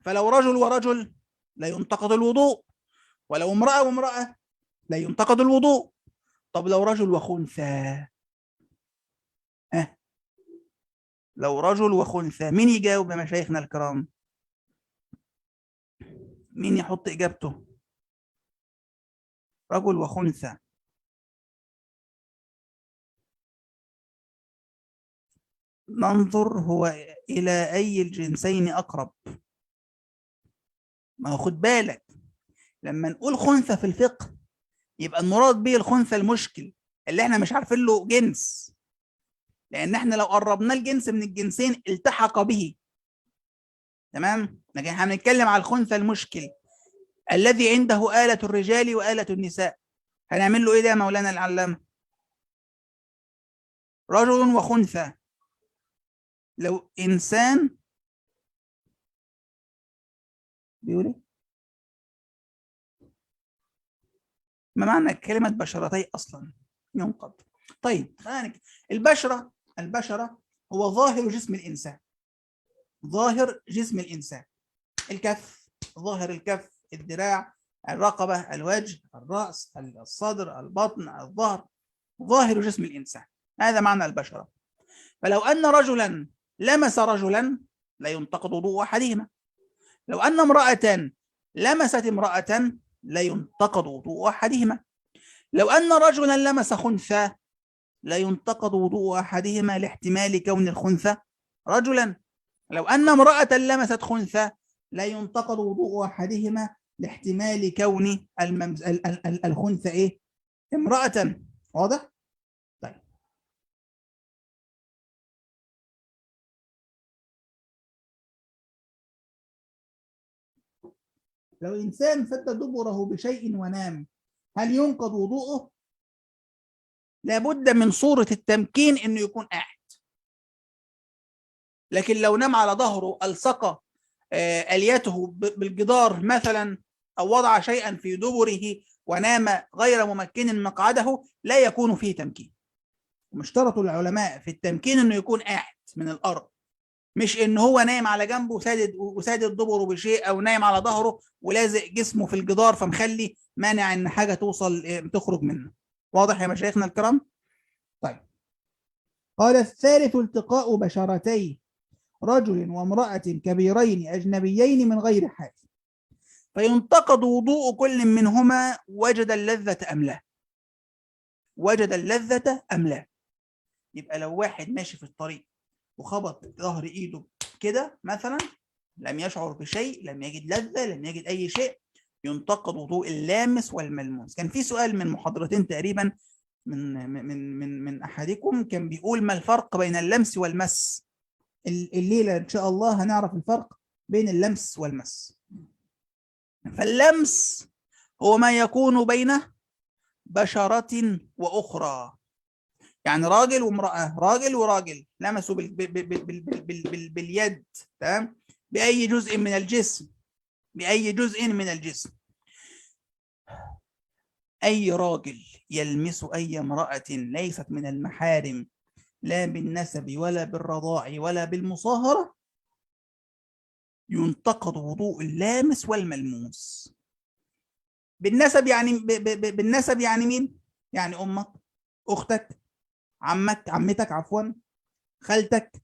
فلو رجل ورجل لا ينتقض الوضوء، ولو امرأة وامرأة لا ينتقض الوضوء. طب لو رجل وخنثى، لو رجل وخنثى، مين يجاوب يا مشايخنا الكرام؟ مين يحط إجابته؟ رجل وخنثى. ننظر هو إلى أي الجنسين أقرب. ما هو خد بالك لما نقول خنثى في الفقه يبقى المراد به الخنثى المشكل اللي احنا مش عارفين له جنس، لأن احنا لو قربنا الجنس من الجنسين التحق به. تمام؟ لكن احنا بنتكلم على الخنثى المشكل الذي عنده آلة الرجال وآلة النساء، هنعمل له ايه ده يا مولانا العلامة؟ رجل وخنثى. لو إنسان بيقول ايه؟ ما معنى كلمة بشرتي أصلا؟ ينقض. طيب البشرة هو ظاهر جسم الإنسان، ظاهر جسم الإنسان، الكف، ظاهر الكف، الذراع، الرقبة، الوجه، الرأس، الصدر، البطن، الظهر، ظاهر جسم الإنسان، هذا معنى البشرة. فلو أن رجلا لمس رجلا لا ينتقض وضوء أحدهما، لو أن امرأة لمست امرأة لا ينتقض وضوء أحدهما، لو أن رجلا لمس خنثى لا ينتقض وضوء أحدهما لاحتمال كون الخنثى رجلا، لو أن امرأة لمست خنثى لا ينتقض وضوء أحدهما لاحتمال كون الخنثى إيه؟ امرأة. واضح؟ طيب. لو إنسان سد دبره بشيء ونام هل ينقض وضوءه؟ لابد من صورة التمكين إنه يكون قاعد. لكن لو نام على ظهره ألصق أليته بالجدار مثلا، أو وضع شيئا في دبره ونام غير ممكن مقعده لا يكون فيه تمكين. واشترطوا العلماء في التمكين إنه يكون قاعد من الأرض، مش إن هو نايم على جنبه وسادد دبره بشيء، أو نايم على ظهره ولازق جسمه في الجدار فمخلي مانع إن حاجة تخرج منه. واضح يا مشايخنا الكرام؟ طيب. قال الثالث التقاء بشرتي رجل وامرأة كبيرين أجنبيين من غير حائل، فينتقض وضوء كل منهما وجد اللذة أم لا، وجد اللذة أم لا. يبقى لو واحد ماشي في الطريق وخبط ظهر إيده كده مثلا، لم يشعر بشيء، لم يجد لذة، لم يجد أي شيء، ينتقض وضوء اللامس والملموس. كان في سؤال من محاضرتين تقريبا من أحدكم كان بيقول ما الفرق بين اللمس والمس. الليلة إن شاء الله هنعرف الفرق بين اللمس والمس. فاللمس هو ما يكون بين بشرة وأخرى، يعني راجل وامرأة، راجل وراجل لمسوا باليد، تمام، بأي جزء من الجسم، بأي جزء من الجسم. أي راجل يلمس أي امرأة ليست من المحارم، لا بالنسب ولا بالرضاع ولا بالمصاهرة، ينتقض وضوء اللامس والملموس. بالنسب يعني بالنسب يعني مين؟ يعني أمك، أختك، عمك، عمتك عفوا، خالتك،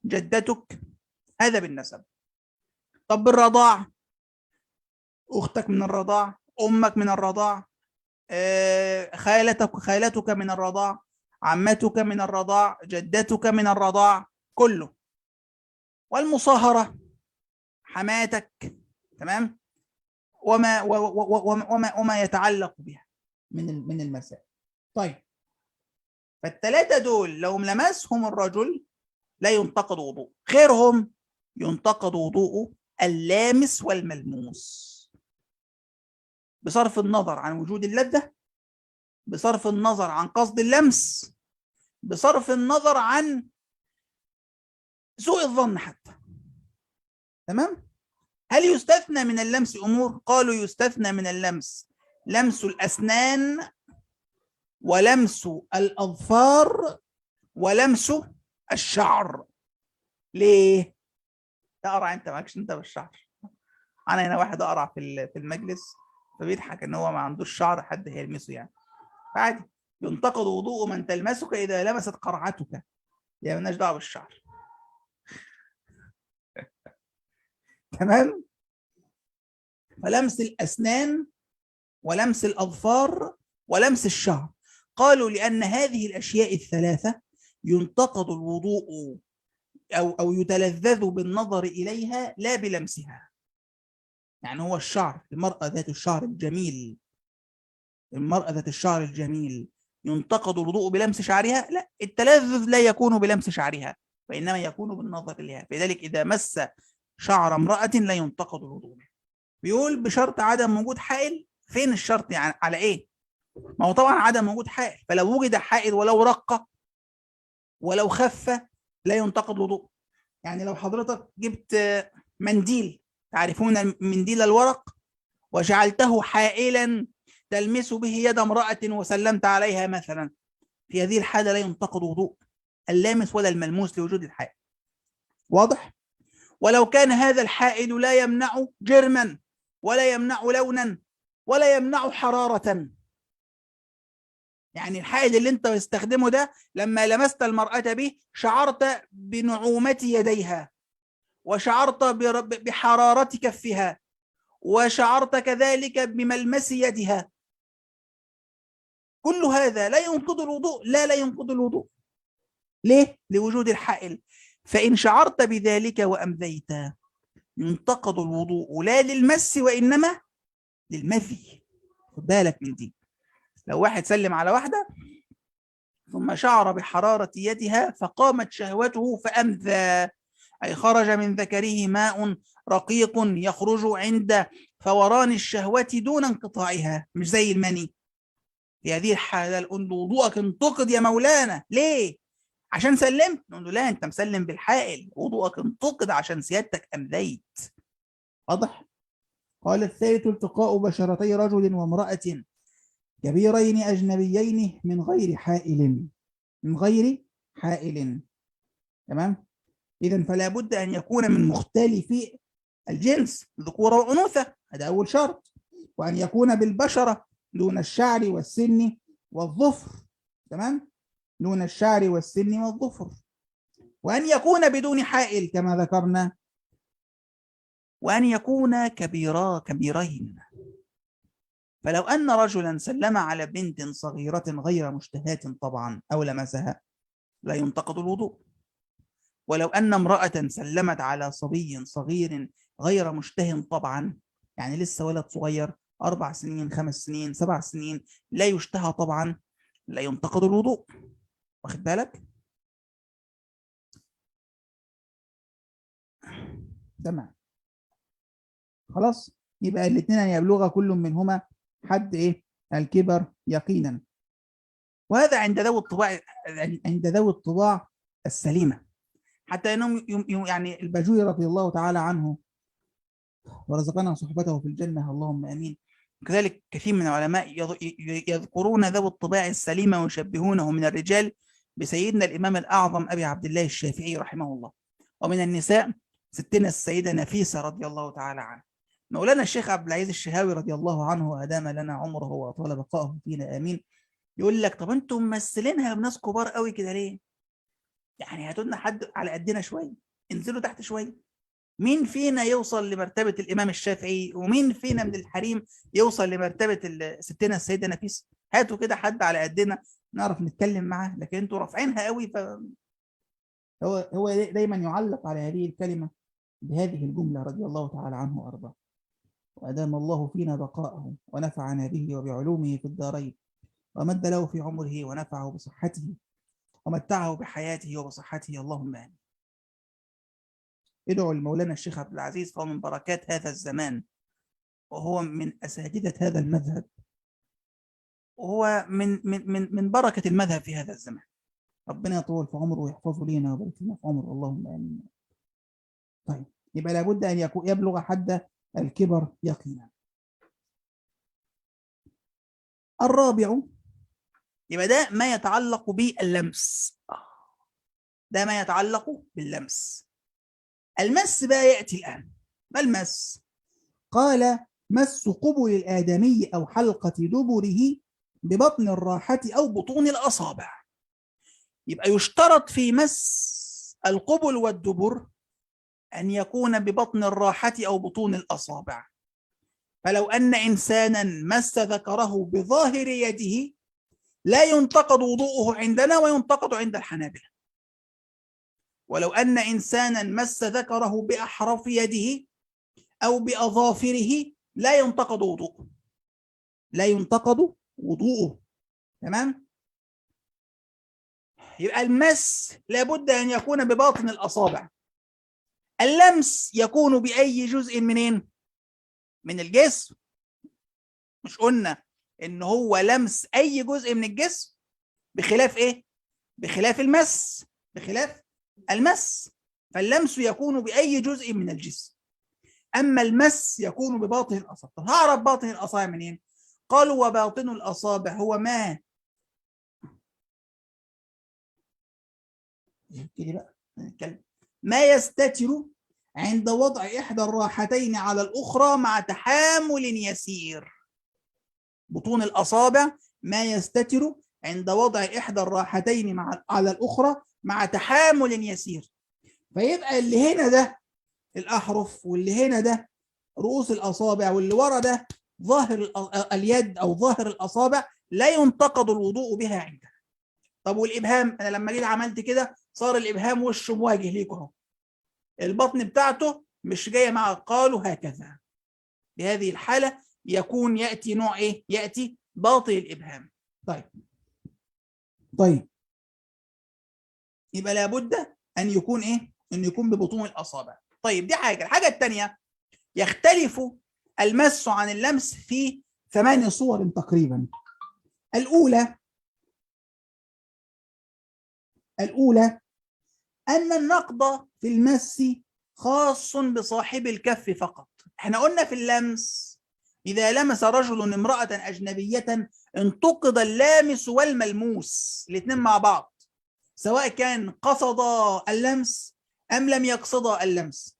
جدتك، هذا بالنسب. طب بالرضاع، أختك من الرضاع، أمك من الرضاع، خالتك من الرضاع، عمتك من الرضاع، جدتك من الرضاع، كله. والمصاهرة حماتك، تمام، وما يتعلق بها من المسائل. طيب. فالثلاثة دول لو لمسهم الرجل لا ينتقض وضوء، غيرهم ينتقض وضوءه اللامس والملموس، بصرف النظر عن وجود اللذة، بصرف النظر عن قصد اللمس، بصرف النظر عن سوء الظن حتى. تمام. هل يستثنى من اللمس أمور؟ قالوا يستثنى من اللمس لمس الأسنان، ولمس الأظفار، ولمس الشعر. ليه؟ تقرع انت، مالكش انت بالشعر. انا هنا واحد اقرع في المجلس فبيضحك ان هو ما عندوش شعر حد هيلمسه يعني، عادي. ينتقض وضوء من تلمسك اذا لمست قرعتك، يعني مالناش دعوه بالشعر. تمام. فلمس الاسنان ولمس الاظفار ولمس الشعر، قالوا لان هذه الاشياء الثلاثه ينتقض الوضوء او يتلذذ بالنظر اليها لا بلمسها. يعني هو الشعر، المرأة ذات الشعر الجميل، المرأة ذات الشعر الجميل ينتقض الوضوء بلمس شعرها؟ لا، التلذذ لا يكون بلمس شعرها، وإنما يكون بالنظر إليها. لذلك إذا مس شعر امرأة لا ينتقض الوضوء. بيقول بشرط عدم وجود حائل. فين الشرط يعني؟ على إيه؟ ما هو طبعا عدم وجود حائل، فلو وجد حائل ولو رق ولو خف لا ينتقض الوضوء. يعني لو حضرتك جبت منديل، تعرفون منديل الورق، وجعلته حائلا تلمس به يد امرأة وسلمت عليها مثلا، في هذه الحالة لا ينتقض وضوء اللامس ولا الملموس لوجود الحائل. واضح؟ ولو كان هذا الحائل لا يمنع جرما ولا يمنع لونا ولا يمنع حرارة، يعني الحائل اللي انت بتستخدمه ده لما لمست المرأة به شعرت بنعومة يديها، وشعرت بحرارة كفها، وشعرت كذلك بملمس يدها، كل هذا لا ينقض الوضوء؟ لا ينقض الوضوء. ليه؟ لوجود الحائل. فإن شعرت بذلك وأمذيت ينتقض الوضوء لا للمس وإنما للمذي. خد بالك من دي. لو واحد سلم على واحدة ثم شعر بحرارة يدها فقامت شهوته فأمذى، أي خرج من ذكره ماء رقيق يخرج عند فوران الشهوة دون انقطاعها، مش زي المني. في هذه الحالة نقول له وضوءك انتقد يا مولانا. ليه؟ عشان سلمت؟ نقول له لا، انت مسلم بالحائل، وضوءك انتقد عشان سيادتك امذيت. واضح؟ قال الثالث التقاء بشرتي رجل وامرأة كبيرين أجنبيين من غير حائل. من غير حائل. تمام؟ إذا فلا بد أن يكون من مختلفي الجنس ذكورة وأنوثة، هذا أول شرط. وأن يكون بالبشرة دون الشعر والسن والظفر. تمام؟ دون الشعر والسن والظفر. وأن يكون بدون حائل كما ذكرنا. وأن يكون كبيرين. فلو أن رجلا سلم على بنت صغيرة غير مشتهاة طبعا أو لمسها لا ينتقض الوضوء. ولو أن امرأة سلمت على صبي صغير غير مشتهٍ طبعا، يعني لسه ولد صغير 4 سنين 5 سنين 7 سنين لا يشتهى طبعا، لا ينتقض الوضوء. واخد بالك؟ تمام. خلاص، يبقى الاثنين أن يبلغ كل منهما حد إيه؟ الكبر يقينا. وهذا عند ذوي الطباع السليمة، حتى انهم يعني الباجوري رضي الله تعالى عنه ورزقنا صحبته في الجنة اللهم امين. كذلك كثير من العلماء يذكرون ذوي الطباع السليمة ويشبهونه من الرجال بسيدنا الإمام الأعظم أبي عبد الله الشافعي رحمه الله، ومن النساء ستنا السيدة نفيسة رضي الله تعالى عنها. مولانا الشيخ عبد العزيز الشهاوي رضي الله عنه وأدام لنا عمره وأطال بقائه فينا آمين، يقول لك طب انتم ممثلينها بناس كبار قوي كده ليه؟ يعني هاتوا لنا حد على قدنا شويه، انزلوا تحت شويه. مين فينا يوصل لمرتبه الامام الشافعي؟ ومين فينا من الحريم يوصل لمرتبه ستنا السيده نفيسه؟ هاتوا كده حد على قدنا نعرف نتكلم معاه، لكن انتوا رافعينها قوي. هو دايما يعلق على هذه الكلمه بهذه الجمله رضي الله تعالى عنه وارضاه. وادام الله فينا بقاءه ونفعنا به وبعلومه في الدارين، ومد له في عمره ونفعه بصحته ومتعه بحياته وبصحته اللهم آمين. ادعوا لمولانا الشيخ عبد العزيز فهو من بركات هذا الزمان، وهو من أساتذة هذا المذهب، وهو من بركة المذهب في هذا الزمان. ربنا يطول في عمره ويحفظه لنا ويبارك لنا في عمره اللهم آمين. طيب، يبقى لابد أن يبلغ حد الكبر يقينا. الرابع، يبقى ده ما يتعلق باللمس. ده ما يتعلق باللمس. المس بقى يأتي الآن. ما المس؟ قال مس قبل الآدمي أو حلقة دبره ببطن الراحة أو بطون الأصابع. يبقى يشترط في مس القبل والدبر أن يكون ببطن الراحة أو بطون الأصابع. فلو أن إنسانا مس ذكره بظاهر يده لا ينتقد وضوءه عندنا وينتقد عند الحنابلة. ولو أن إنسانا مس ذكره بأحراف يده أو بأظافره لا ينتقد وضوءه. لا ينتقد وضوءه. تمام؟ يبقى المس لابد أن يكون بباطن الأصابع. اللمس يكون بأي جزء منين؟ من الجسم. مش قلنا إن هو لمس أي جزء من الجسم بخلاف إيه؟ بخلاف المس. بخلاف المس. فاللمس يكون بأي جزء من الجسم. أما المس يكون بباطن الأصابع. طب هعرف باطن الأصابع منين؟ قالوا وباطن الأصابع هو ما كده بقى نتكلم. ما يستتر عند وضع إحدى الراحتين على الأخرى مع تحامل يسير. بطون الأصابع ما يستتر عند وضع إحدى الراحتين على الأخرى مع تحامل يسير. فيبقى اللي هنا ده الأحرف، واللي هنا ده رؤوس الأصابع، واللي ورا ده ظاهر اليد أو ظاهر الأصابع، لا ينتقد الوضوء بها عندها. طب والإبهام، أنا لما جيت عملت كده صار الإبهام وشه مواجه ليكوا أهو، البطن بتاعته مش جاية مع، قالوا هكذا. بهذه الحالة يكون يأتي نوع إيه؟ يأتي باطل الإبهام. طيب يبقى لابد أن يكون إيه؟ أن يكون ببطون الأصابع. طيب دي حاجة. الحاجة الثانية، يختلف المس عن اللمس في 8 صور تقريبا. الأولى أن النقض في المس خاص بصاحب الكف فقط. احنا قلنا في اللمس إذا لمس رجل امرأة أجنبية انتقد اللامس والملموس الاثنين مع بعض، سواء كان قصد اللمس أم لم يقصد اللمس،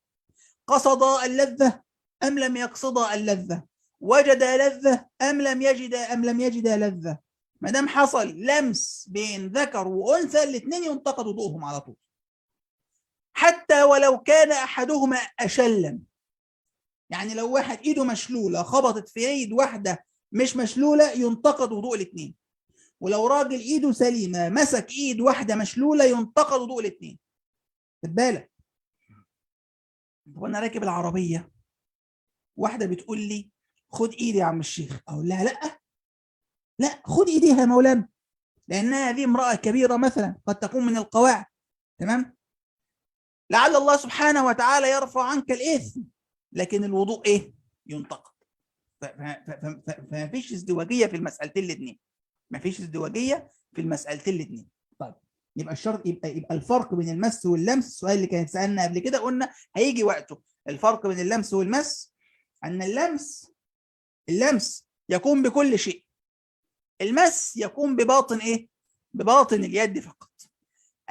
قصد اللذة أم لم يقصد اللذة، وجد لذة أم لم يجد لذة. ما دام حصل لمس بين ذكر وأنثى الاثنين ينتقد وضوءهم على طول، حتى ولو كان أحدهما أشلا. يعني لو واحد إيده مشلولة خبطت في إيد واحدة مش مشلولة ينتقد وضوء الاثنين، ولو راجل إيده سليمة مسك إيد واحدة مشلولة ينتقد وضوء الاثنين. خد بالك. وأنا راكب العربية واحدة بتقول لي خد إيدي يا عم الشيخ، أقول لها لا خد إيديها يا مولانا، لأنها هذه امرأة كبيرة مثلا قد تكون من القواعد، تمام، لعل الله سبحانه وتعالى يرفع عنك الإثم، لكن الوضوء إيه؟ ينتقد. فما فيش ازدواجية في المسألتين الاثنين، ما فيش ازدواجية في المسألتين الاثنين. طيب يبقى الشرط يبقى الفرق بين المس واللمس، السؤال اللي كان سألنا قبل كده قلنا هيجي وقته. الفرق بين اللمس والمس أن اللمس يكون بكل شيء، المس يكون بباطن إيه؟ بباطن اليد فقط.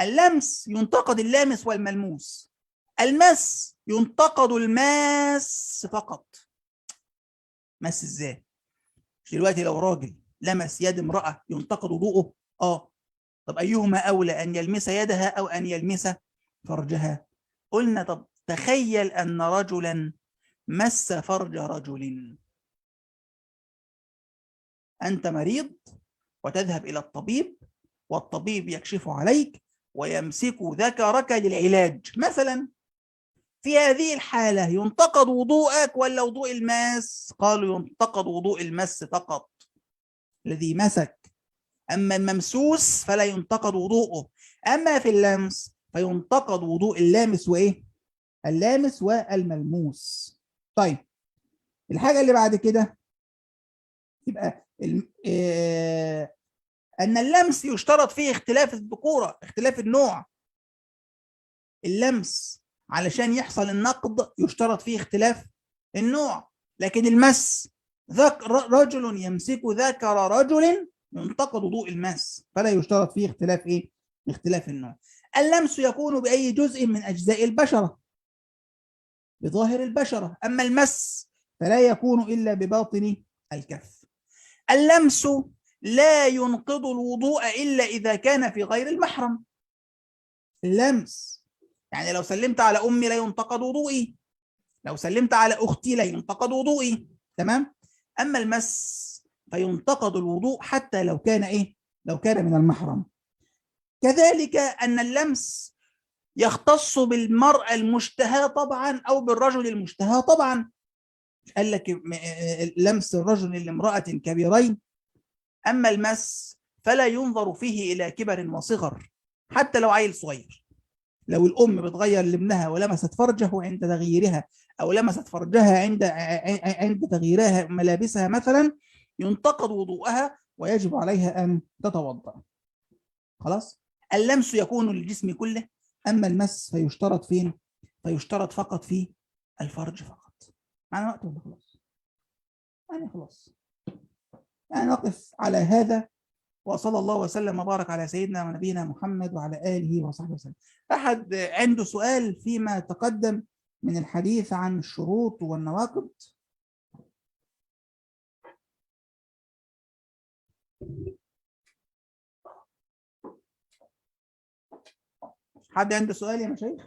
اللمس ينتقد اللامس والملموس، المس ينتقد الماس فقط. مس ازاي؟ دلوقتي لو راجل لمس يد امرأة ينتقد وضوءه؟ طب أيهما أولى، أن يلمس يدها أو أن يلمس فرجها؟ قلنا طب تخيل أن رجلا مس فرج رجل، أنت مريض وتذهب إلى الطبيب والطبيب يكشف عليك ويمسك ذكرك للعلاج مثلا، في هذه الحالة ينتقد وضوءك ولا وضوء الماس؟ قالوا ينتقد وضوء المس فقط الذي مسك، أما الممسوس فلا ينتقد وضوءه. أما في اللمس فينتقد وضوء اللامس وإيه؟ اللامس والملموس. طيب الحاجة اللي بعد كده يبقى أن اللمس يشترط فيه اختلاف الذكورة، اختلاف النوع. اللمس علشان يحصل النقض يشترط فيه اختلاف النوع، لكن المس رجل يمسك ذكر رجل ينتقد وضوء المس، فلا يشترط فيه اختلاف ايه؟ اختلاف النوع. اللمس يكون بأي جزء من أجزاء البشرة، بظاهر البشرة، أما المس فلا يكون إلا بباطن الكف. اللمس لا ينقض الوضوء إلا إذا كان في غير المحرم. اللمس يعني لو سلمت على أمي لا ينتقد وضوئي، لو سلمت على أختي لا ينتقد وضوئي، تمام. أما المس فينتقد الوضوء حتى لو كان إيه؟ لو كان من المحرم. كذلك أن اللمس يختص بالمرأة المشتهاة طبعا أو بالرجل المشتهى طبعا. قال لك لمس الرجل لامرأة كبيرين، أما المس فلا ينظر فيه إلى كبر وصغر، حتى لو عيل صغير. لو الأم بتغير لابنها ولمست فرجه عند تغييرها أو لمست فرجها عند تغييرها ملابسها مثلا ينتقد وضوءها ويجب عليها أن تتوضأ. خلاص. اللمس يكون للجسم كله، أما المس فيشترط فين؟ فيشترط فقط في الفرج فقط. معنا وقت ولا خلاص؟ يعني خلاص، يعني نقف على هذا وصلى الله وسلم وبارك على سيدنا ونبينا محمد وعلى آله وصحبه وسلم. أحد عنده سؤال فيما تقدم من الحديث عن الشروط والنواقض؟ حد عنده سؤال يا مشايخ؟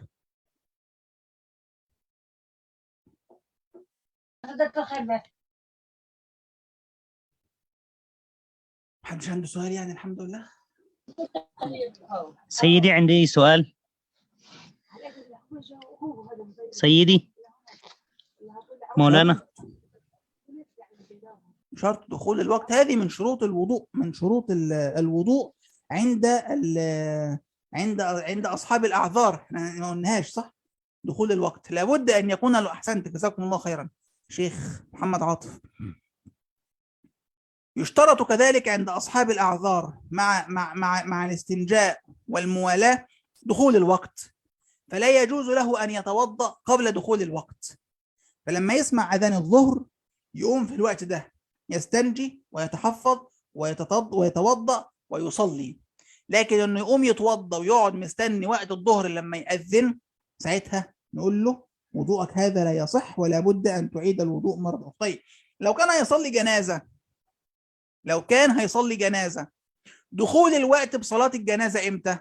محدش عنده سؤال يعني؟ الحمد لله. سيدي عندي سؤال. سيدي مولانا، شرط دخول الوقت هذه من شروط الوضوء، من شروط الوضوء عند اصحاب الاعذار. احنا ما قلناهاش صح؟ دخول الوقت لابد ان يكون له. احسنت، جزاكم الله خيرا شيخ محمد عاطف. يشترط كذلك عند اصحاب الاعذار مع الاستنجاء والموالاه دخول الوقت، فلا يجوز له ان يتوضا قبل دخول الوقت. فلما يسمع اذان الظهر يقوم في الوقت ده يستنجي ويتحفظ ويتوضا ويصلي. لكن انه يقوم يتوضا ويقعد مستني وقت الظهر لما يأذن، ساعتها نقول له وضوءك هذا لا يصح ولا بد ان تعيد الوضوء مره اخرى. طيب لو كان هيصلي جنازه، دخول الوقت بصلاه الجنازه امتى؟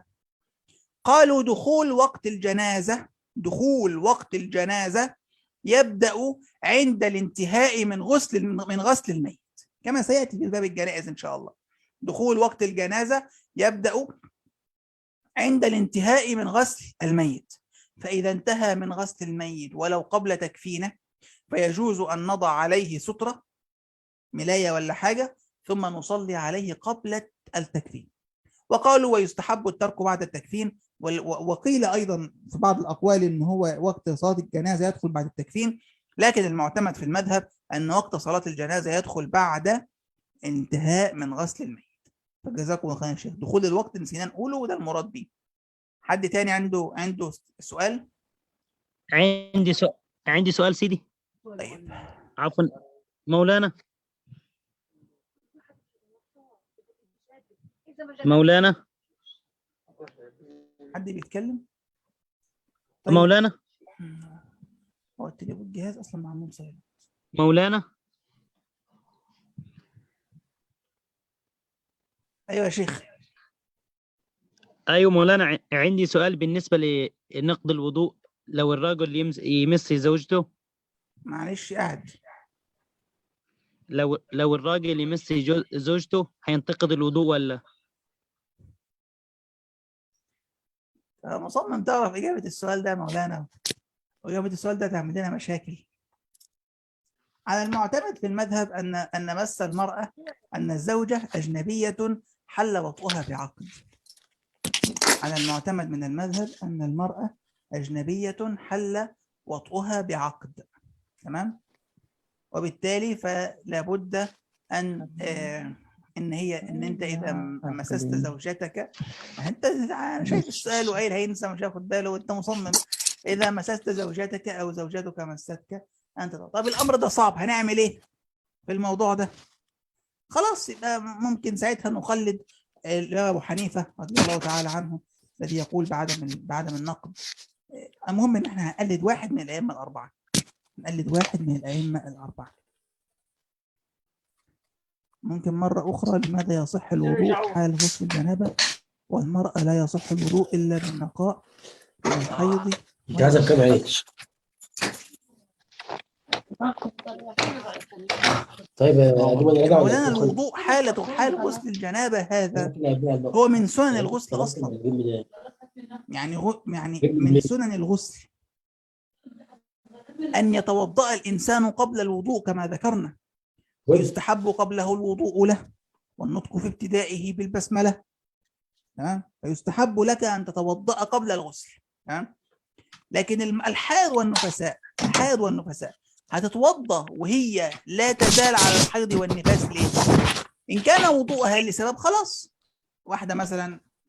قالوا دخول وقت الجنازه يبدأ عند الانتهاء من غسل الميت، كما سيأتي في باب الجنائز إن شاء الله. دخول وقت الجنازة يبدأ عند الانتهاء من غسل الميت، فإذا انتهى من غسل الميت ولو قبل تكفينه فيجوز أن نضع عليه سترة ملاية ولا حاجة ثم نصلي عليه قبل التكفين. وقالوا ويستحب الترك بعد التكفين، وقيل أيضا في بعض الأقوال إن هو وقت صلاة الجنازة يدخل بعد التكفين، لكن المعتمد في المذهب أن وقت صلاة الجنازة يدخل بعد انتهاء من غسل الميت. فجزاكم الله خير يا شيخ. دخول الوقت نسينا نقوله وده المراد به. حد تاني عنده سؤال؟ عندي سؤال سيدي. طيب عفوا مولانا. حد بيتكلم؟ طيب. مولانا هو الجهاز اصلا معمول صغير. مولانا. ايوه يا شيخ. ايوه مولانا، عندي سؤال بالنسبه لنقض الوضوء لو الرجل يمس زوجته. معلش قاعد. لو الراجل يمس زوجته هينتقض الوضوء ولا؟ مصمم تعرف اجابه السؤال ده مولانا، واجابه السؤال ده تعمل لنا مشاكل. على المعتمد في المذهب ان مس المراه، ان الزوجه اجنبيه حل وطئها بعقد. على المعتمد من المذهب ان المراه اجنبيه حل وطئها بعقد، تمام؟ وبالتالي فلا بد ان انت اذا مسست زوجتك، انت شايف السؤال وقايل هينسى مش هياخد باله وانت مصمم. اذا مسست زوجتك او زوجتك مستك انت. طب الامر ده صعب، هنعمل ايه في الموضوع ده؟ خلاص يبقى ممكن ساعتها نخلد الامام ابو حنيفه رضي الله تعالى عنه الذي يقول بعدم النقد. المهم ان احنا هنقلد واحد من الائمه الاربعه. ممكن مرة أخرى، لماذا يصح الوضوء حال غسل الجنابة والمرأة لا يصح الوضوء إلا بالنقاء من الحيض؟ جهازك كم عيش؟ طيب مولانا الوضوء حال غسل الجنابة هذا هو من سنن الغسل أصلا، يعني من سنن الغسل أن يتوضأ الإنسان قبل الوضوء كما ذكرنا، ويستحب قبله الوضوء له والنطق في ابتدائه بالبسملة، فيستحب لك أن تتوضأ قبل الغسل. لكن الحائض والنفساء هتتوضأ وهي لا تزال على الحيض والنفاس. ليه؟ إن كان وضوءها لسبب خلاص، واحدة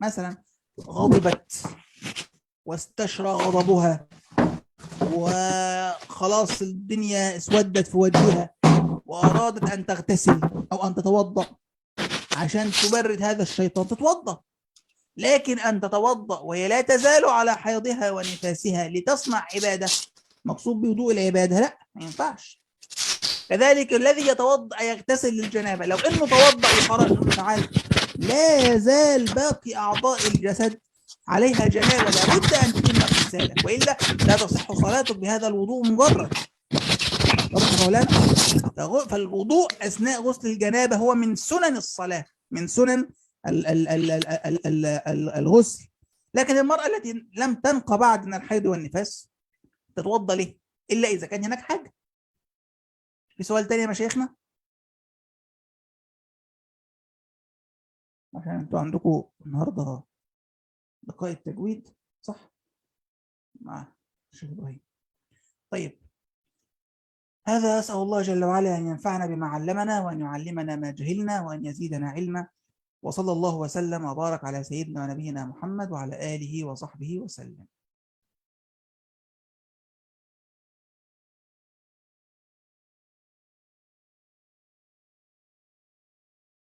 مثلا غضبت واستشرى غضبها وخلاص الدنيا اسودت في وجهها وأرادت أن تغتسل أو أن تتوضأ، عشان تبرد هذا الشيطان تتوضأ. لكن أن تتوضأ وهي لا تزال على حيضها ونفاسها لتصنع عبادة مقصود بوضوء العبادة، لا ما ينفعش. كذلك الذي يتوضأ يغتسل للجنابة، لو انه توضأ وخرج منه تعالى لا يزال باقي اعضاء الجسد عليها جنابة، لابد ان تتم اغتسالك والا لا تصح صلاتك بهذا الوضوء مجرد. واضح يا مولانا؟ فالوضوء اثناء غسل الجنابة هو من سنن الصلاة، من سنن الغسل. لكن المرأة التي لم تنقى بعد من الحيض والنفاس تتوضأ ليه؟ الا اذا كان هناك حاجة. في سؤال تاني يا مشايخنا؟ عشان انتوا عندكم النهارده لقاء التجويد صح؟ مع الشيخ ابراهيم. طيب هذا أسأل الله جل وعلا أن ينفعنا بما علمنا وأن يعلمنا ما جهلنا وأن يزيدنا علما، وصلى الله وسلم وبارك على سيدنا ونبينا محمد وعلى آله وصحبه وسلم.